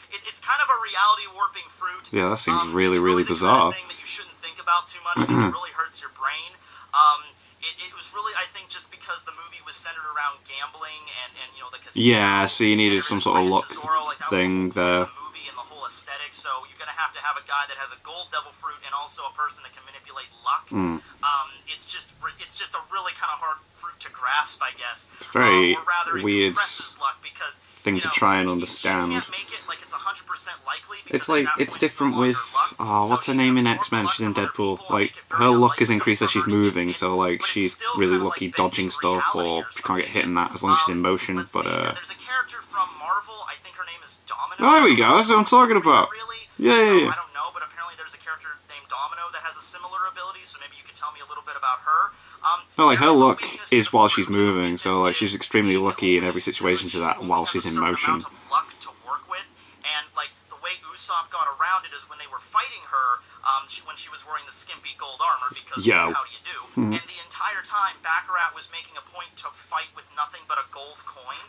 It's kind of a reality warping fruit. Yeah, that seems really bizarre. Kind of thing that you shouldn't think about too much because it really hurts your brain. It was really, I think, just because the movie was centered around gambling and you know, the casino. Yeah, so you needed some sort of luck thing there. Aesthetic, so you're gonna have to have a guy that has a gold devil fruit and also a person that can manipulate luck. It's just a really kind of hard fruit to grasp, I guess. It's very or rather, weird luck because, thing to try and understand. You can't make it like it's 100% likely. It's like it's different with what's her name in X-Men? She's in Deadpool. Like her luck is increased as she's moving, so like she's really lucky dodging stuff, or she can't get hit in that as long as she's in motion. But there's a character from Marvel. I think her name is Domino. Oh, there we go. That's what I'm talking about. Yeah. I don't know, but apparently there's a character named Domino that has a similar ability, so maybe you could tell me a little bit about her. No, like her luck is while she's moving, so like she's extremely lucky in every situation to that while she's in motion. Luck to work with, and like the way Usopp got around it is when they were fighting her, when she was wearing the skimpy gold armor, because how do you do? And the entire time, Baccarat was making a point to fight with nothing but a gold coin.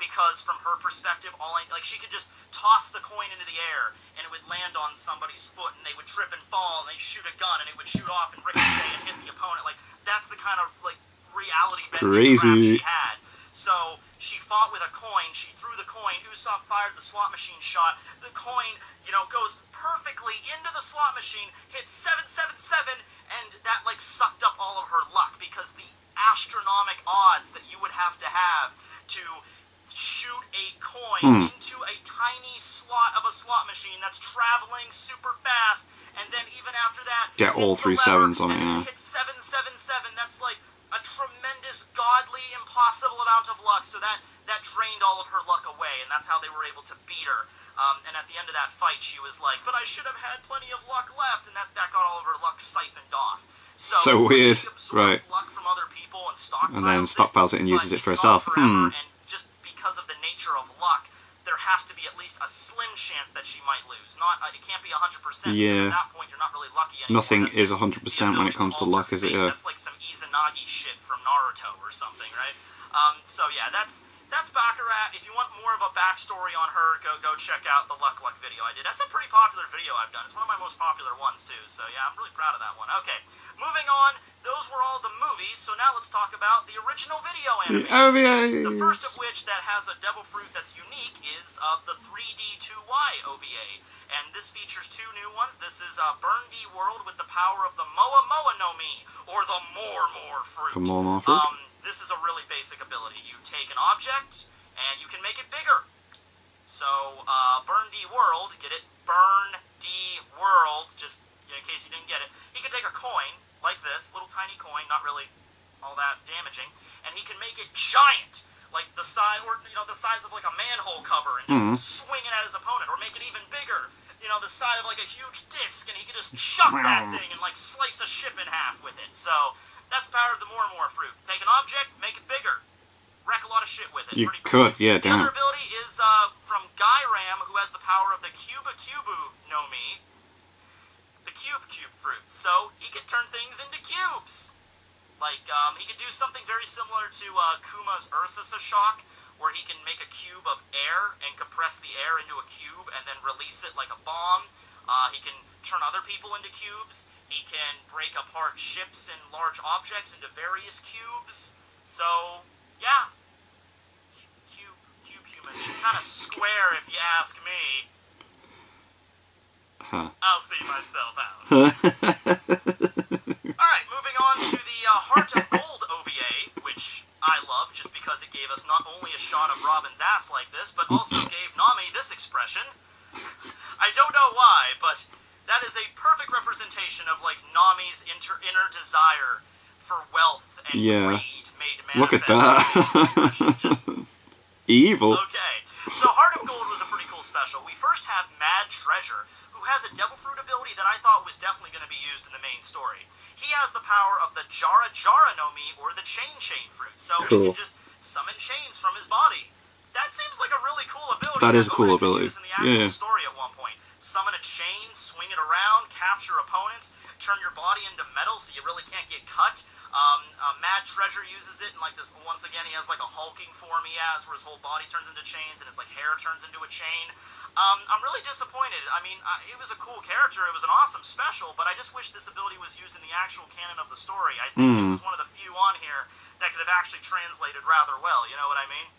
Because from her perspective, she could just toss the coin into the air and it would land on somebody's foot and they would trip and fall and they'd shoot a gun and it would shoot off and ricochet and hit the opponent. Like that's the kind of like reality bending crap she had. So she fought with a coin. She threw the coin. Usopp fired the slot machine shot. The coin, goes perfectly into the slot machine, hits 777, and that like sucked up all of her luck because the astronomical odds that you would have to shoot a coin into a tiny slot of a slot machine that's traveling super fast, and then even after that, get all 3 sevens on it. Hit 777. That's like a tremendous, godly, impossible amount of luck. So that drained all of her luck away, and that's how they were able to beat her. And at the end of that fight, she was like, "But I should have had plenty of luck left," and that got all of her luck siphoned off. So weird, like she absorbs right? Luck from other people and then stockpiles it and uses it for herself. And just because of the nature of luck, there has to be at least a slim chance that she might lose. It can't be 100%. Yeah. At that point, you're not really lucky anymore. Nothing is 100% when it comes to luck, is it? That's like some Izanagi shit from Naruto or something, right? So yeah, that's Baccarat. If you want more of a backstory on her, go check out the Luck video I did. That's a pretty popular video I've done. It's one of my most popular ones too. So yeah, I'm really proud of that one. Okay, moving on. Those were all the movies. So now let's talk about the original video animation. The first of which that has a devil fruit that's unique is the 3D2Y OVA, and this features two new ones. This is Burn D World with the power of the Moa Moa no Mi, or the More fruit. The More fruit. This is a really basic ability. You take an object, and you can make it bigger. So, Burn D World, get it? Burn D World, just in case you didn't get it. He can take a coin, like this, little tiny coin, not really all that damaging, and he can make it giant, like the size, or, you know, the size of like a manhole cover, and just swing it at his opponent, or make it even bigger, you know, the size of like a huge disc, and he can just chuck that thing and like slice a ship in half with it. So, that's the power of the More fruit. Take an object, make it bigger. Wreck a lot of shit with it. You pretty cool. could, yeah, damn. The other ability is from Gyram, who has the power of the Cubu no Mi, the cube fruit. So he can turn things into cubes. Like, he can do something very similar to Kuma's Ursus Shock, where he can make a cube of air and compress the air into a cube and then release it like a bomb. He can turn other people into cubes. He can break apart ships and large objects into various cubes. So, yeah. Cube human. He's kind of square if you ask me. Huh. I'll see myself out. Alright, moving on to the Heart of Gold OVA, which I love just because it gave us not only a shot of Robin's ass like this, but also gave Nami this expression. I don't know why, but that is a perfect representation of, like, Nami's inner desire for wealth and greed made manifest. Look at that. Evil. Okay, so Heart of Gold was a pretty cool special. We first have Mad Treasure, who has a devil fruit ability that I thought was definitely going to be used in the main story. He has the power of the Jara no Mi, or the Chain fruit, so he can just summon chains from his body. That seems like a really cool ability. That is a cool ability. Use in the actual story at one point. Summon a chain, swing it around, capture opponents, turn your body into metal so you really can't get cut. Mad Treasure uses it, and like this, once again, he has like a hulking form he has where his whole body turns into chains and his like hair turns into a chain. I'm really disappointed. I mean, it was a cool character, it was an awesome special, but I just wish this ability was used in the actual canon of the story. I think it was one of the few on here that could have actually translated rather well, you know what I mean?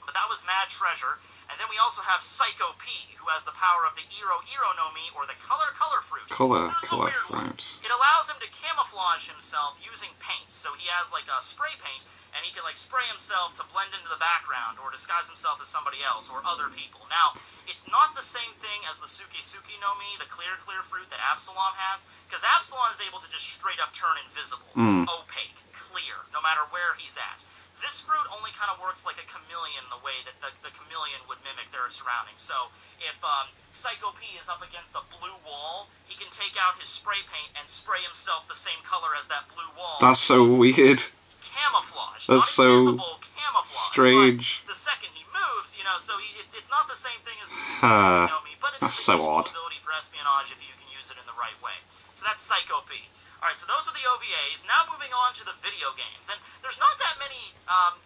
But that was Mad Treasure. And then we also have Psycho P, who has the power of the Iro no Mi, or the Color fruit. Color fruit. It allows him to camouflage himself using paint. So he has like a spray paint, and he can like spray himself to blend into the background, or disguise himself as somebody else, or other people. Now, it's not the same thing as the Suki no Mi, the clear fruit that Absalom has, because Absalom is able to just straight up turn invisible, opaque, clear, no matter where he's at. This fruit only kind of works like a chameleon, the way that the chameleon would mimic their surroundings. So if Psycho P is up against a blue wall, he can take out his spray paint and spray himself the same color as that blue wall. That's so weird. Camouflage. That's not so invisible, camouflage. strange. But the second he moves, you know, so it's not the same thing as the Suki no Mi, but it's a useful ability for espionage if you can use it in the right way. So that's Psycho P. Alright, so those are the OVAs. Now moving on to the video games. And there's not that many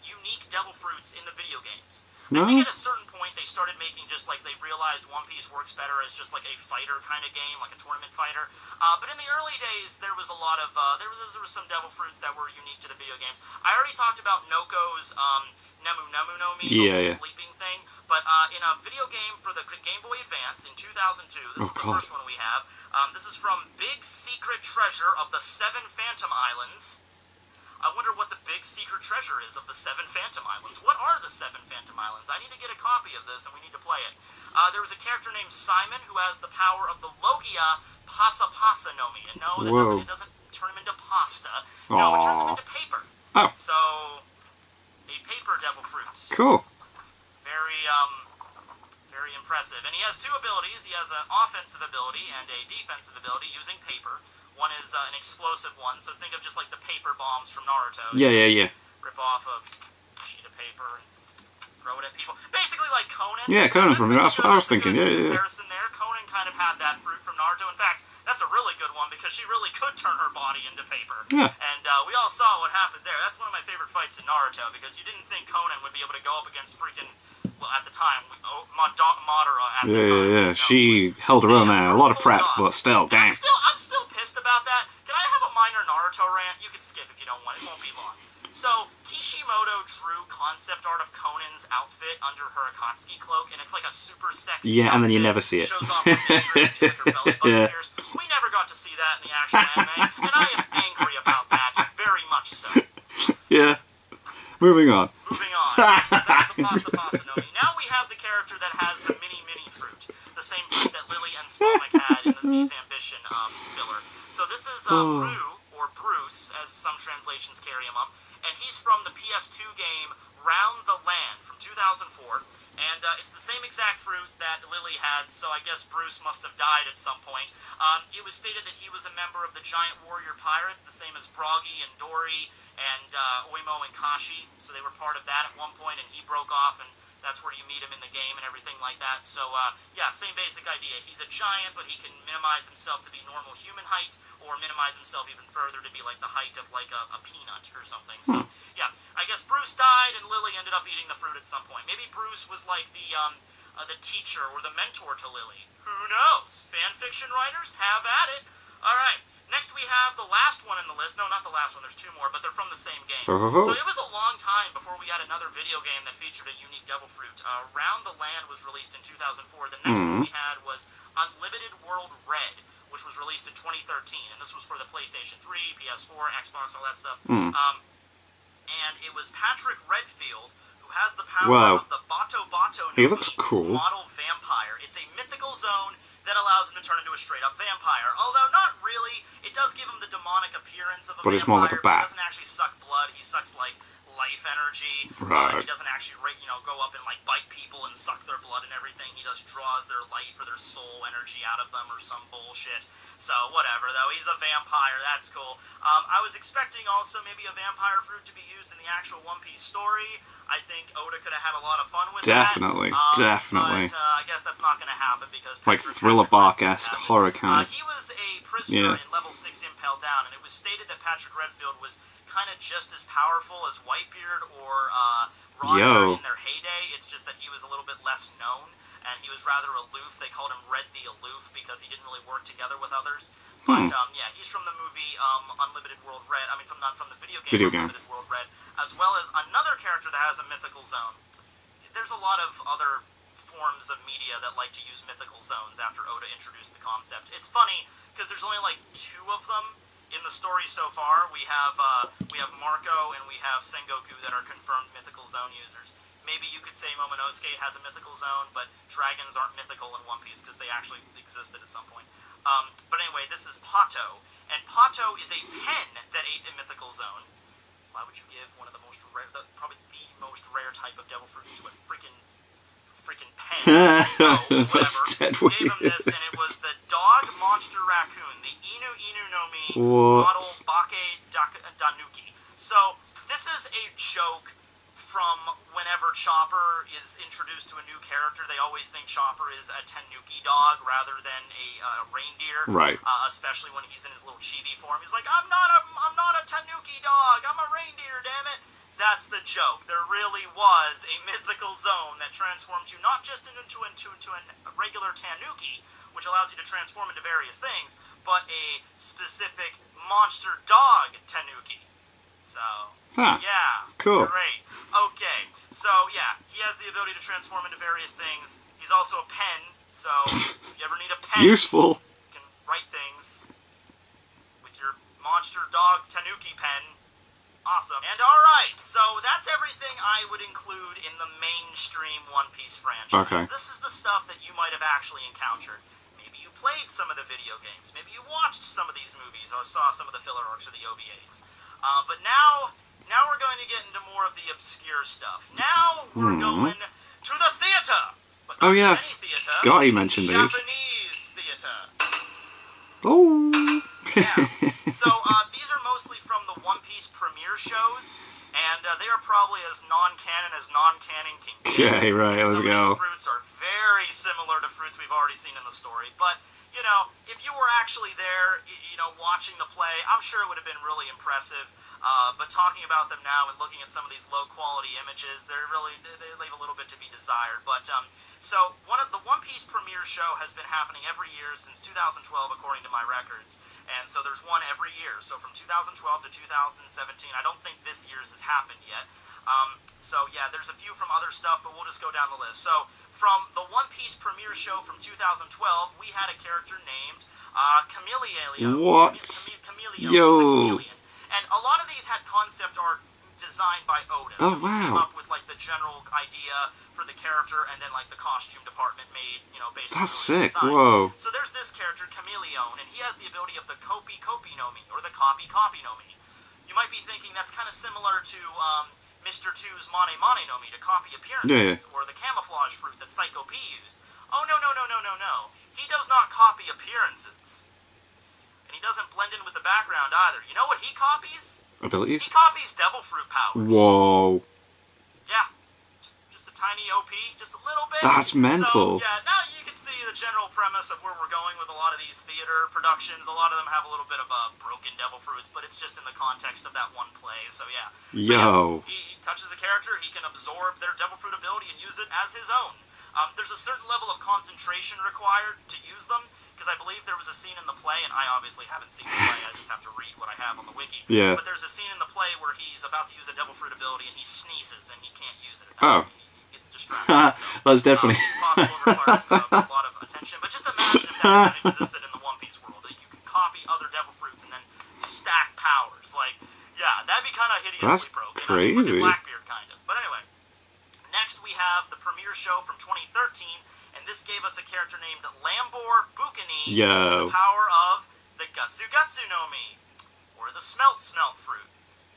unique devil fruits in the video games. No? I think at a certain point they started making just like they realized One Piece works better as just like a fighter kind of game, like a tournament fighter. But in the early days, there was a lot of, there was some devil fruits that were unique to the video games. I already talked about Noko's Nemu no Mi, the sleeping thing. But in a video game for the Game Boy Advance in 2002, this is the first one we have. This is from Big Secret Treasure of the Seven Phantom Islands. I wonder what the big secret treasure is of the Seven Phantom Islands. What are the Seven Phantom Islands? I need to get a copy of this, and we need to play it. There was a character named Simon who has the power of the Logia Pasa no Mi. And no, it doesn't turn him into pasta. No, it turns him into paper. Oh. So, a paper devil fruit. Cool. Very impressive. And he has two abilities. He has an offensive ability and a defensive ability using paper. One is an explosive one, so think of just like the paper bombs from Naruto. Yeah. Rip off a sheet of paper and throw it at people. Basically like Conan. Yeah, Conan from that's what I was thinking. Yeah. Comparison there. Conan kind of had that fruit from Naruto. In fact, That's a really good one because she really could turn her body into paper. Yeah. And we all saw what happened there. That's one of my favorite fights in Naruto because you didn't think Conan would be able to go up against freaking, well, at the time, Madara at the time. Yeah. She held her own there. A lot of prep, but still, damn. I'm still pissed about that. Can I have a minor Naruto rant? You can skip if you don't want. It won't be long. So, Kishimoto drew concept art of Conan's outfit under her Akatsuki cloak, and it's like a super sexy and then you never see it. Shows off her midriff, like her belly button appears. We never got to see that in the actual anime, and I am angry about that, very much so. Yeah. Moving on. That's the Pasa Nomi. Now we have the character that has the mini fruit. The same fruit that Lily and Stomach had in the Z's Ambition filler. So this is Brew, or Bruce, as some translations carry him up. And he's from the PS2 game Round the Land from 2004. And it's the same exact fruit that Lily had, so I guess Bruce must have died at some point. It was stated that he was a member of the Giant Warrior Pirates, the same as Broggy and Dory and Oimo and Kashi. So they were part of that at one point, and he broke off, and that's where you meet him in the game and everything like that. So, yeah, same basic idea. He's a giant, but he can minimize himself to be normal human height, or minimize himself even further to be like the height of like a peanut or something. So, yeah, I guess Bruce died, and Lily ended up eating the fruit at some point. Maybe Bruce was like the teacher or the mentor to Lily. Who knows? Fanfiction writers, have at it. All right. Next we have the last one in the list. No, not the last one. There's two more, but they're from the same game. So it was a long time before we had another video game that featured a unique devil fruit. Round the Land was released in 2004. The next one we had was Unlimited World Red, which was released in 2013. And this was for the PlayStation 3, PS4, Xbox, all that stuff. And it was Patrick Redfield, who has the power of the Bato He looks cool. Model Vampire. It's a mythical zone that allows him to turn into a straight-up vampire. Although, not really. It does give him the demonic appearance of a vampire. But it's more like a bat. He doesn't actually suck blood. He sucks, like, life energy. Right. He doesn't actually, go up and, like, bite people and suck their blood and everything. He just draws their life or their soul energy out of them or some bullshit. So, whatever, though. He's a vampire. That's cool. I was expecting also maybe a vampire fruit to be used in the actual One Piece story. I think Oda could have had a lot of fun with definitely, that. Definitely. But I guess that's not going to happen because like Thriller Bark-esque horror kind of. He was a prisoner in Level 6 Impel Down, and it was stated that Patrick Redfield was kind of just as powerful as Whitebeard or Roger in their heyday. It's just that he was a little bit less known, and he was rather aloof. They called him Red the Aloof because he didn't really work together with others. But yeah, he's from the movie Unlimited World Red. I mean, from the video game Unlimited World Red, as well as another character that has a mythical zone. There's a lot of other forms of media that like to use mythical zones after Oda introduced the concept. It's funny because there's only like 2 of them in the story so far. We have Marco and we have Sengoku that are confirmed mythical zone users. Maybe you could say Momonosuke has a mythical zone, but dragons aren't mythical in One Piece because they actually existed at some point. But anyway, this is Pato, and Pato is a pen that ate a mythical zone. Why would you give one of the most rare, probably the most rare type of devil fruits to a freaking pen? Whatever. Gave him this, and it was the dog monster raccoon, the Inu no Mi model Bake Danuki. So this is a joke from whenever Chopper is introduced to a new character. They always think Chopper is a Tanuki dog rather than a reindeer. Right. Especially when he's in his little chibi form. He's like, I'm not a Tanuki dog. I'm a reindeer, damn it. That's the joke. There really was a mythical zone that transformed you not just into a regular Tanuki, which allows you to transform into various things, but a specific monster dog Tanuki. So, yeah. Cool. Great. Okay. So, yeah, he has the ability to transform into various things. He's also a pen, so if you ever need a pen, useful. You can write things with your monster dog Tanuki pen. Awesome. And alright, so that's everything I would include in the mainstream One Piece franchise. Okay. This is the stuff that you might have actually encountered. Maybe you played some of the video games. Maybe you watched some of these movies or saw some of the filler arcs or the OVAs. But now we're going to get into more of the obscure stuff. Now we're going to the theater. But not any theater. God, you mentioned these. Japanese theater. Oh. Yeah. So these are mostly from the One Piece premiere shows, and they are probably as non-canon as non-canon can get. Okay, right, let's go. Some of these fruits are very similar to fruits we've already seen in the story, but you know, if you were actually there, you know, watching the play, I'm sure it would have been really impressive. But talking about them now and looking at some of these low-quality images, they leave a little bit to be desired. But so the One Piece premiere show has been happening every year since 2012, according to my records. And so there's one every year. So from 2012 to 2017, I don't think this year's has happened yet. So yeah, there's a few from other stuff, but we'll just go down the list. So from the One Piece premiere show from 2012, we had a character named Chameleon. What? Chameleon. Yo. And a lot of these had concept art designed by Oda. Oh, so wow. He came up with like the general idea for the character, and then like the costume department made, you know, based on That's sick. designs. Whoa. So there's this character, Chameleon, and he has the ability of the Kopi Kopi no Mi, or the Copy Copy no Mi. You might be thinking that's kind of similar to Mr. 2's Mane Mane no Mi, to copy appearances, or the camouflage fruit that Psycho P used. Oh, no. He does not copy appearances. And he doesn't blend in with the background either. You know what he copies? Abilities? He copies devil fruit powers. Whoa. Yeah. Just a tiny OP, just a little bit. That's mental. So, yeah, now you can see the general premise of where we're going with a lot of these theater productions. A lot of them have a little bit of broken devil fruits, but it's just in the context of that one play, so yeah. Yo. So, yeah, he touches a character, he can absorb their devil fruit ability and use it as his own. There's a certain level of concentration required to use them, because I believe there was a scene in the play, and I obviously haven't seen the play, I just have to read what I have on the wiki. Yeah. But there's a scene in the play where he's about to use a devil fruit ability, and he sneezes, and he can't use it. Oh. He gets distracted. So, that's definitely... it's possible it requires a lot of attention, but just imagine if that existed in the One Piece world, that you could copy other devil fruits and then stack powers. Like, yeah, that'd be kind of hideously broken. Crazy. Like Blackbeard, kind of. But anyway, next we have the premiere show from 2013, and this gave us a character named Lambor Bukini with the power of the Gutsu Gutsu no Mi, or the Smelt Smelt fruit.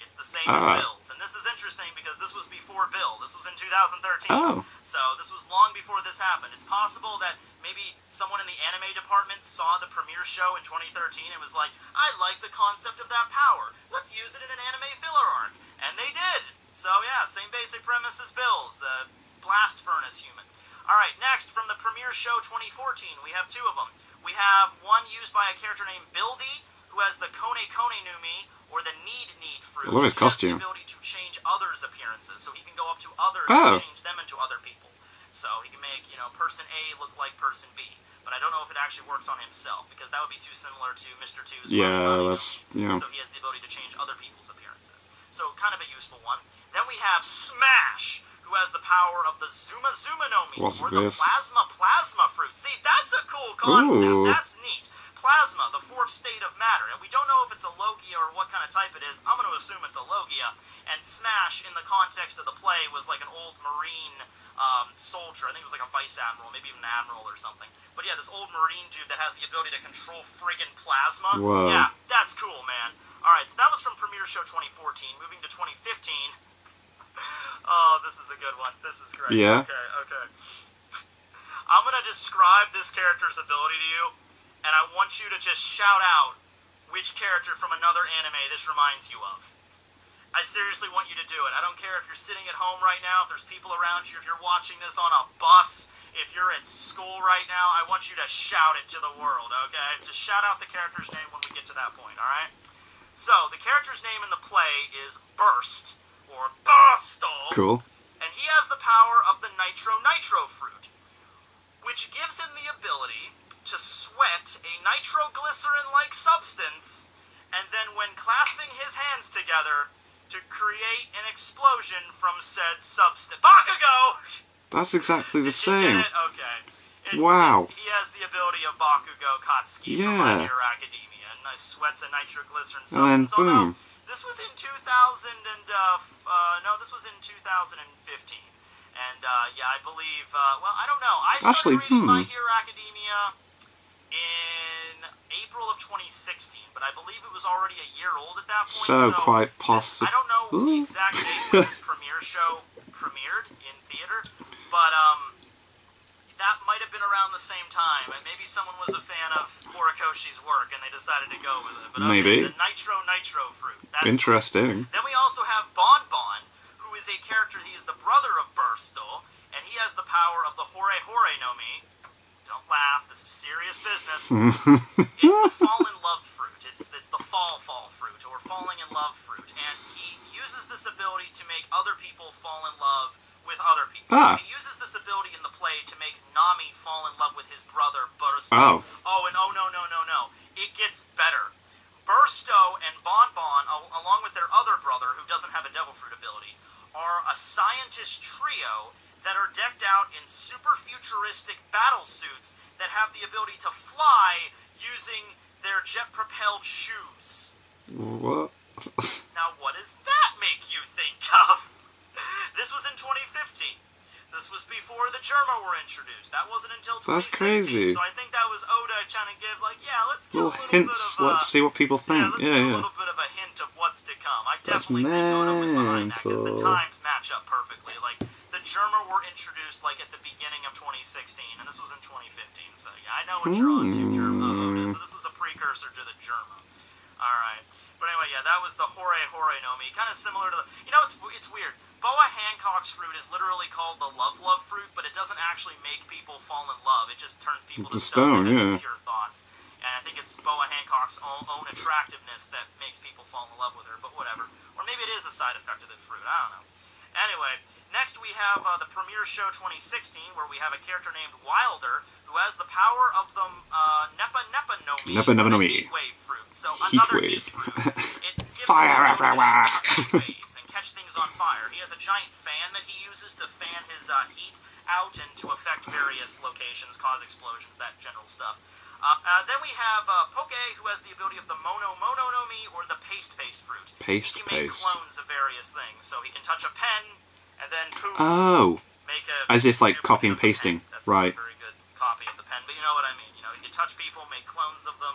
It's the same as Bill's, and this is interesting because this was before Bill. This was in 2013. Oh. So this was long before this happened. It's possible that maybe someone in the anime department saw the premiere show in 2013 and was like, I like the concept of that power. Let's use it in an anime filler arc. And they did. So yeah, same basic premise as Bill's, the blast furnace human. Alright, next, from the premiere show 2014, we have two of them. We have one used by a character named Bildy, who has the Kone Kone no Mi, or the Need Need fruit. I love his costume. He has the ability to change others' appearances, so he can go up to others and change them into other people. So he can make, you know, person A look like person B. But I don't know if it actually works on himself, because that would be too similar to Mr. 2's Yeah. So he has the ability to change other people's appearances. So kind of a useful one. Then we have Smash, who has the power of the Zuma Zuma no Mi, or the Plasma fruit. See, that's a cool concept. Ooh. That's neat. Plasma, the fourth state of matter. And we don't know if it's a Logia or what kind of type it is. I'm going to assume it's a Logia. And Smash, in the context of the play, was like an old Marine soldier. I think it was like a vice admiral, maybe even an admiral or something. But yeah, this old Marine dude that has the ability to control friggin' plasma. Whoa. Yeah, that's cool, man. Alright, so that was from Premiere Show 2014. Moving to 2015. Oh, this is a good one. This is great. Yeah. Okay. I'm going to describe this character's ability to you, and I want you to just shout out which character from another anime this reminds you of. I seriously want you to do it. I don't care if you're sitting at home right now, if there's people around you, if you're watching this on a bus, if you're at school right now, I want you to shout it to the world, okay? Just shout out the character's name when we get to that point, alright? So, the character's name in the play is Burst, or Burstal. Cool. And he has the power of the Nitro Nitro fruit, which gives him the ability to sweat a nitroglycerin-like substance, and then when clasping his hands together, to create an explosion from said substance. Bakugo! That's exactly the Did you same. get it? Okay. Wow. He has the ability of Bakugo Katsuki from My Hero Academia, and sweats a nitroglycerin substance. And then, boom. This was in 2000 and, no, this was in 2015. And, yeah, I believe, well, I don't know. I started reading My Hero Academia in April of 2016, but I believe it was already a year old at that point. So quite possible. I don't know the exact date when this premiere show premiered in theater, but, that might have been around the same time, and maybe someone was a fan of Horikoshi's work, and they decided to go with it. But maybe. The Nitro fruit. That's interesting. Cool. Then we also have Bon Bon, who is a character, he is the brother of Burstal, and he has the power of the Hore no Mi, don't laugh. This is serious business. It's the fall in love fruit. It's the fall fruit, or falling in love fruit. And he uses this ability to make other people fall in love with other people. So he uses this ability in the play to make Nami fall in love with his brother, Bursto. No. It gets better. Bursto and Bonbon, along with their other brother, who doesn't have a devil fruit ability, are a scientist trio that are decked out in super futuristic battle suits that have the ability to fly using their jet-propelled shoes. What? Now, what does that make you think of? This was in 2015. This was before the Germa were introduced. That wasn't until 2016. That's crazy. So I think that was Oda trying to give, like, yeah, let's give little a little hints. bit of Let's see what people think. let's give a little bit of a hint of what's to come. I definitely think Oda was behind that, because the times match up perfectly. Like, the Germa were introduced, like, at the beginning of 2016, and this was in 2015. So, yeah, I know what you're on to, Germa. So this was a precursor to the Germa. Alright. But anyway, yeah, that was the Hore Nomi. Kind of similar to the... You know, it's weird. Boa Hancock's fruit is literally called the Love fruit, but it doesn't actually make people fall in love. It just turns people to stone, pure thoughts. And I think it's Boa Hancock's own attractiveness that makes people fall in love with her, but whatever. Or maybe it is a side effect of the fruit. I don't know. Anyway, next we have the premiere show 2016, where we have a character named Wilder, who has the power of the Nepa Nomi, Heat Wave fruit. So another heat fruit. It gives fire everywhere! Waves and catch things on fire. He has a giant fan that he uses to fan his heat out and to affect various locations, cause explosions, that general stuff. Then we have Poke, who has the ability of the Mono Nomi, or the Paste fruit. He can make clones of various things. So he can touch a pen, and then poof, make a... As if, like, copy and pasting. That's right. Not a very good copy of the pen, but you know what I mean. You know, he can touch people, make clones of them.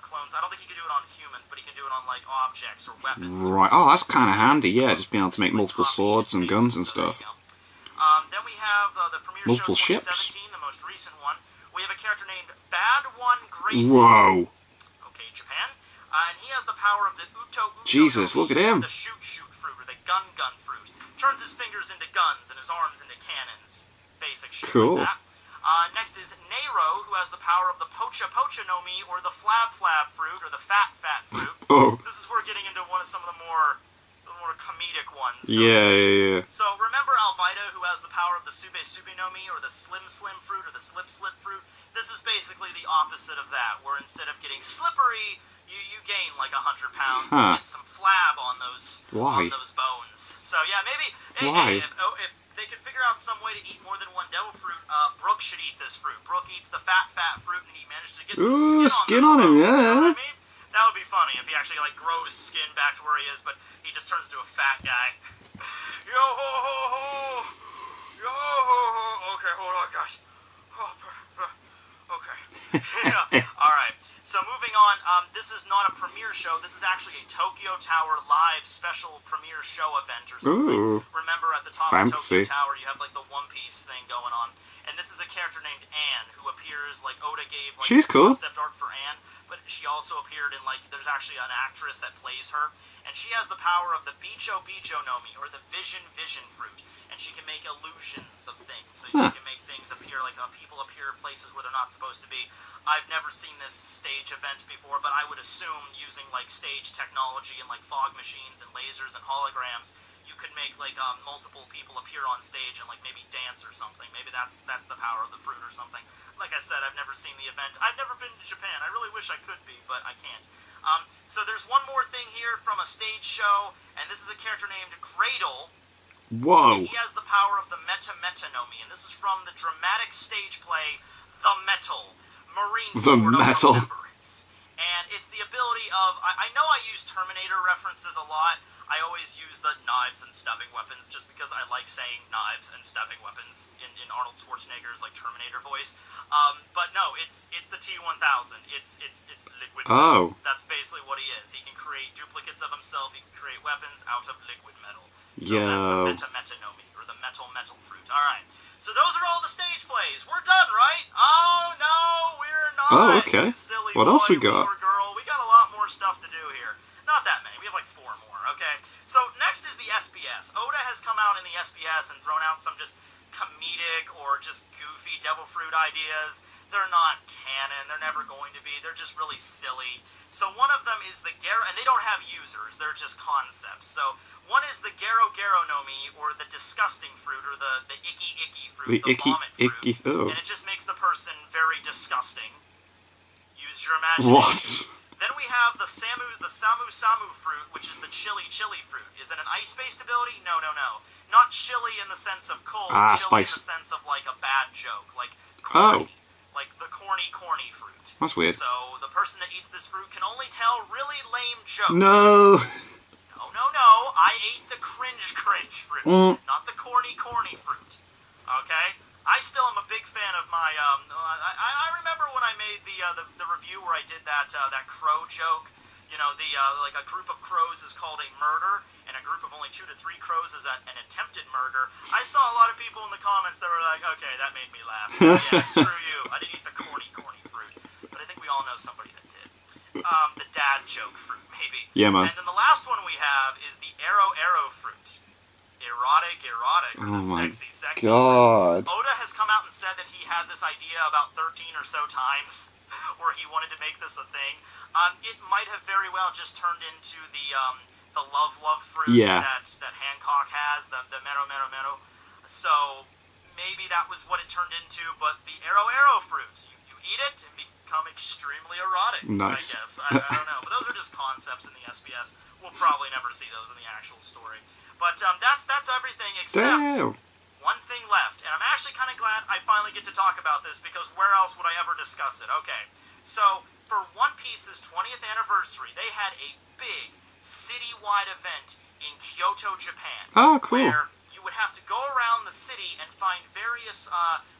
Clones. I don't think he can do it on humans, but he can do it on, like, objects or weapons. Right. Oh, that's kind of handy, yeah. Just being able to make multiple swords and guns and stuff. Then we have the premiere multiple show 2017, ships. the most recent one. We have a character named Bad One Grayson. Whoa. Okay, Japan. And he has the power of the Uto Jesus, look at him. The shoot fruit, or the gun fruit. Turns his fingers into guns and his arms into cannons. Basic shit cool. like that. Next is Nero, who has the power of the Pocha Nomi, or the Flab fruit, or the Fat fruit. Oh. This is where we're getting into some of the more comedic ones. Yeah. So remember Alvida, who has the power of the Sube Nomi, or the Slim fruit, or the Slip fruit? This is basically the opposite of that, where instead of getting slippery, you gain like 100 pounds and get some flab on those bones. So yeah, maybe if they could figure out some way to eat more than one devil fruit, Brook should eat this fruit. Brook eats the fat fruit, and he managed to get some skin on him. Yeah. You know what I mean? That would be funny if he actually like grows skin back to where he is, but he just turns into a fat guy. Yo ho ho ho! Yo ho ho! Okay, hold on, guys. Okay. Alright, so moving on, this is not a premiere show, this is actually a Tokyo Tower live special premiere show event or something. Ooh, remember at the top of Tokyo Tower you have like the One Piece thing going on, and this is a character named Anne, who appears, like Oda gave like she's cool. Concept art for Anne, but she also appeared in like, there's actually an actress that plays her, and she has the power of the Bijo Nomi, or the Vision fruit, and she can make illusions of things, so she can make things appear, like people appear places where they're not supposed to be. I've never seen this stage event before, but I would assume using like stage technology and like fog machines and lasers and holograms, you could make like multiple people appear on stage and like maybe dance or something. Maybe that's the power of the fruit or something. Like I said, I've never seen the event. I've never been to Japan. I really wish I could be, but I can't. So there's one more thing here from a stage show, and this is a character named Gradle. Whoa. And he has the power of the Meta Nomi, and this is from the dramatic stage play The Metal, Marine Ford of Remembrance. And it's the ability of, I know I use Terminator references a lot. I always use the knives and stabbing weapons just because I like saying knives and stabbing weapons in Arnold Schwarzenegger's like Terminator voice. But no, it's the T-1000. It's liquid metal. That's basically what he is. He can create duplicates of himself. He can create weapons out of liquid metal. So that's the Meta Nomi, or the metal fruit. Alright. So those are all the stage plays. We're done, right? Oh, no, we're not. Oh, okay. Silly what boy, else we got? Or girl. We got a lot more stuff to do here. Not that many. We have like 4 more, okay? So next is the SBS. Oda has come out in the SBS and thrown out some just comedic or just goofy devil fruit ideas. They're not canon. They're never going to be. They're just really silly. So one of them is the Garo, and they don't have users. They're just concepts. So one is the Garo Garo no Mi, or the disgusting fruit, or the icky icky fruit, the vomit fruit. And it just makes the person very disgusting. Use your imagination. What? Then we have the Samu Samu fruit, which is the chili fruit. Is it an ice-based ability? No. Not chili in the sense of cold. Chili in the sense of like a bad joke, like corny. Like the corny fruit. That's weird. So the person that eats this fruit can only tell really lame jokes. No. No. I ate the cringe fruit, not the corny fruit. Okay. I still am a big fan of my. I remember when I made the review where I did that crow joke. You know, like a group of crows is called a murder, and a group of only 2 to 3 crows is an attempted murder. I saw a lot of people in the comments that were like, "Okay, that made me laugh." So, yeah, screw you. I didn't eat the corny fruit, but I think we all know somebody that did. The dad joke fruit, maybe. Yeah, man. And then the last one we have is the arrow fruit. Erotic, oh sexy God. fruit. Oda has come out and said that he had this idea about 13 or so times where he wanted to make this a thing. It might have very well just turned into the love fruit that Hancock has, the Mero. So maybe that was what it turned into, but the arrow fruit, you eat it and become extremely erotic, nice. I guess. I don't know. But those are just concepts in the SBS. We'll probably never see those in the actual story. But that's everything except one thing left. And I'm actually kind of glad I finally get to talk about this, because where else would I ever discuss it? Okay, so for One Piece's 20th anniversary, they had a big citywide event in Kyoto, Japan. Oh, cool. Where you would have to go around the city and find various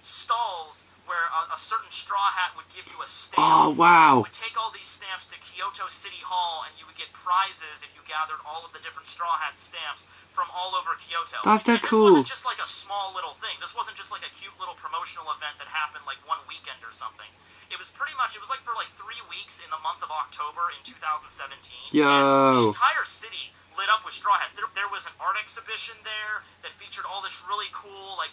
stalls where a certain straw hat would give you a stamp. Oh, wow. You would take all these stamps to Kyoto City Hall, and you would get prizes if you gathered all of the different straw hat stamps from all over Kyoto. That's dead cool. This wasn't just like a small little thing. This wasn't just like a cute little promotional event that happened like one weekend or something. It was pretty much, it was like for like 3 weeks in the month of October in 2017. Yo. And the entire city lit up with straw hats. There was an art exhibition there that featured all this really cool, like,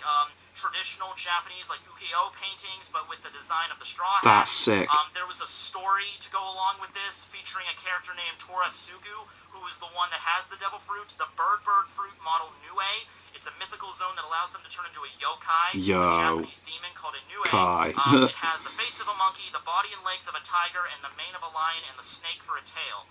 traditional Japanese, like, ukiyo paintings, but with the design of the straw hat. That's sick. There was a story to go along with this, featuring a character named Tora Sugu, who is the one that has the devil fruit, the bird fruit model Nue. It's a mythical zone that allows them to turn into a yokai, a Japanese demon called a Nue. It has the face of a monkey, the body and legs of a tiger, and the mane of a lion, and the snake for a tail.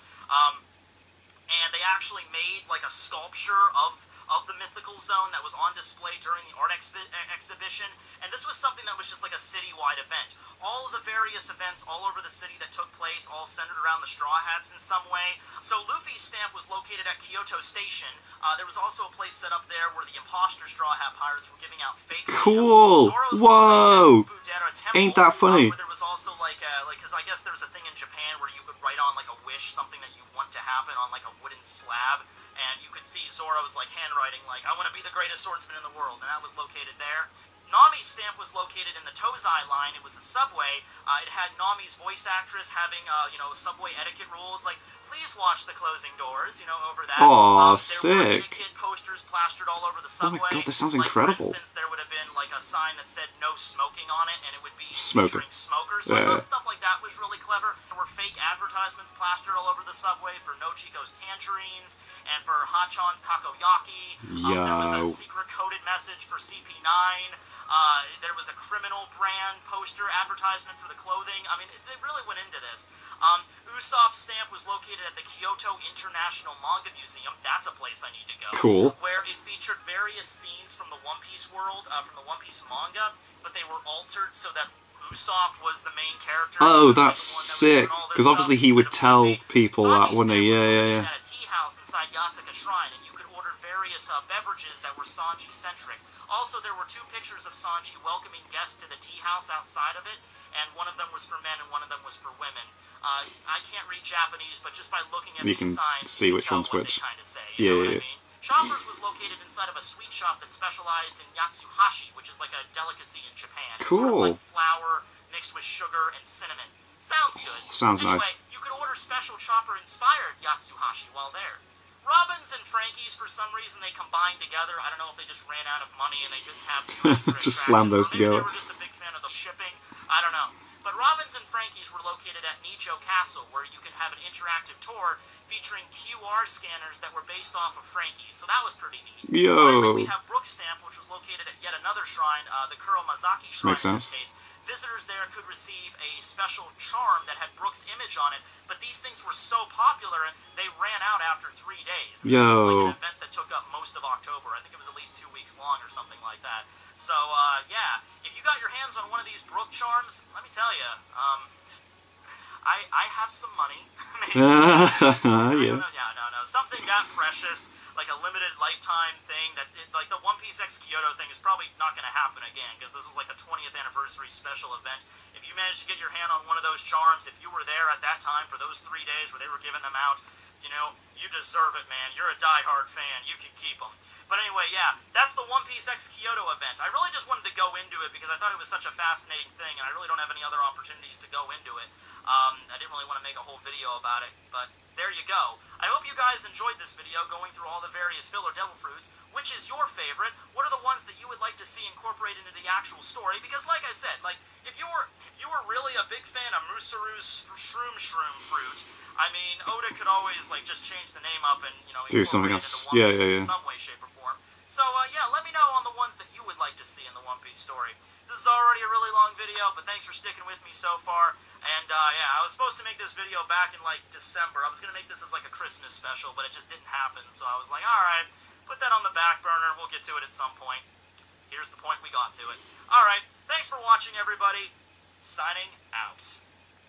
And they actually made like a sculpture of the mythical zone that was on display during the art exhibition. And this was something that was just like a citywide event. All of the various events all over the city that took place all centered around the Straw Hats in some way. So Luffy's stamp was located at Kyoto Station. There was also a place set up there where the imposter Straw Hat pirates were giving out fake cool. Whoa! Ain't that funny? Where there was also like because I guess there was a thing in Japan where you could write on like a wish, something that you want to happen, on like a wooden slab, and you could see Zoro's like handwriting like, "I want to be the greatest swordsman in the world," and that was located there. Nami's stamp was located in the Tozai line. It was a subway. It had Nami's voice actress having, subway etiquette rules, like, please watch the closing doors, over that. Aw, sick. There were etiquette posters plastered all over the subway. Oh my God, this sounds like, incredible. For instance, there would have been, like, a sign that said no smoking on it, and it would be featuring smokers. So I thought stuff like that was really clever. There were fake advertisements plastered all over the subway for Nochiko's Tangerines, and for Hachan's Takoyaki. There was a secret coded message for CP9. There was a criminal brand poster advertisement for the clothing. I mean, they really went into this. Usopp's stamp was located at the Kyoto International Manga Museum. That's a place I need to go. Cool. Where it featured various scenes from the One Piece world, from the One Piece manga, but they were altered so that Usopp was the main character. Oh, that's sick. Because obviously he would tell people that, wouldn't he? Yeah. At a tea house inside Yasuka Shrine, and you could order various beverages that were Sanji-centric. Also, there were 2 pictures of Sanji welcoming guests to the tea house outside of it, and one of them was for men and one of them was for women. I can't read Japanese, but just by looking at these signs, see you which can one's tell what which. they kind of say. You know what I mean? Shoppers was located inside of a sweet shop that specialized in yatsuhashi, which is like a delicacy in Japan. It's cool. sort of like flour mixed with sugar and cinnamon. Sounds good. Sounds anyway, nice. You could order special Chopper-inspired yatsuhashi while there. Robin's and Frankie's, for some reason, they combined together. I don't know if they just ran out of money and they didn't have too much for just slam those together. They were just a big fan of the shipping. I don't know. But Robin's and Frankie's were located at Nicho Castle, where you could have an interactive tour featuring QR scanners that were based off of Frankie's. So that was pretty neat. Yo! Finally, we have Brookstamp, which was located at yet another shrine, the Kuromazaki Shrine. Makes sense. In this case. Visitors there could receive a special charm that had Brooks' image on it, but these things were so popular, and they ran out after 3 days. This was like an event that took up most of October. I think it was at least 2 weeks long or something like that. So, yeah, if you got your hands on one of these Brook charms, let me tell you, I have some money. Maybe. Yeah. No. Something that precious, like a limited lifetime thing, that like the One Piece X Kyoto thing is probably not going to happen again, because this was like a 20th anniversary special event. If you managed to get your hand on one of those charms, if you were there at that time for those 3 days where they were giving them out, you know, you deserve it, man. You're a diehard fan. You can keep them. But anyway, yeah, that's the One Piece X Kyoto event. I really just wanted to go into it because I thought it was such a fascinating thing, and I really don't have any other opportunities to go into it. I didn't really want to make a whole video about it, but there you go. I hope you guys enjoyed this video going through all the various filler devil fruits. Which is your favorite? What are the ones that you would like to see incorporated into the actual story? Because like I said, like if you were really a big fan of Musaru's Shroom fruit, I mean, Oda could always like just change the name up and, you know, do something else. In some way, shape, or form. So yeah, let me know on the ones that you would like to see in the One Piece story. This is already a really long video, but thanks for sticking with me so far. And yeah, I was supposed to make this video back in like December. I was gonna make this as like a Christmas special, but it just didn't happen. So I was like, all right, put that on the back burner. We'll get to it at some point. Here's the point we got to it. All right, thanks for watching, everybody. Signing out.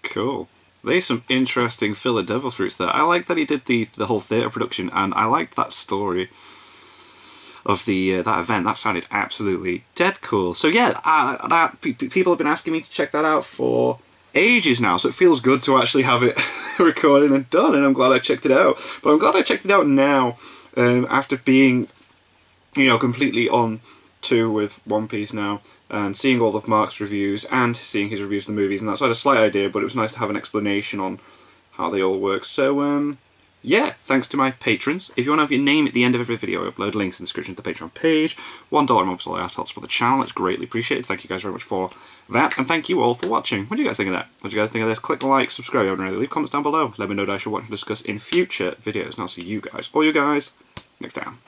Cool. There's some interesting filler devil fruits there. I like that he did the whole theatre production, and I liked that story of the that event. That sounded absolutely dead cool. So yeah, people have been asking me to check that out for ages now, so it feels good to actually have it recorded and done, and I'm glad I checked it out. But I'm glad I checked it out now, after being, you know, completely on to with One Piece now, and seeing all of Mark's reviews and seeing his reviews of the movies and that. So I had a slight idea, but it was nice to have an explanation on how they all work. So yeah, thanks to my patrons. If you want to have your name at the end of every video, I upload links in the description to the Patreon page. $1 month's all I ask, helps support the channel. It's greatly appreciated. Thank you guys very much for that, and thank you all for watching. What do you guys think of that? What do you guys think of this? Click like, subscribe, and leave comments down below. Let me know what I should watch and discuss in future videos, and I'll see you guys, all you guys, next time.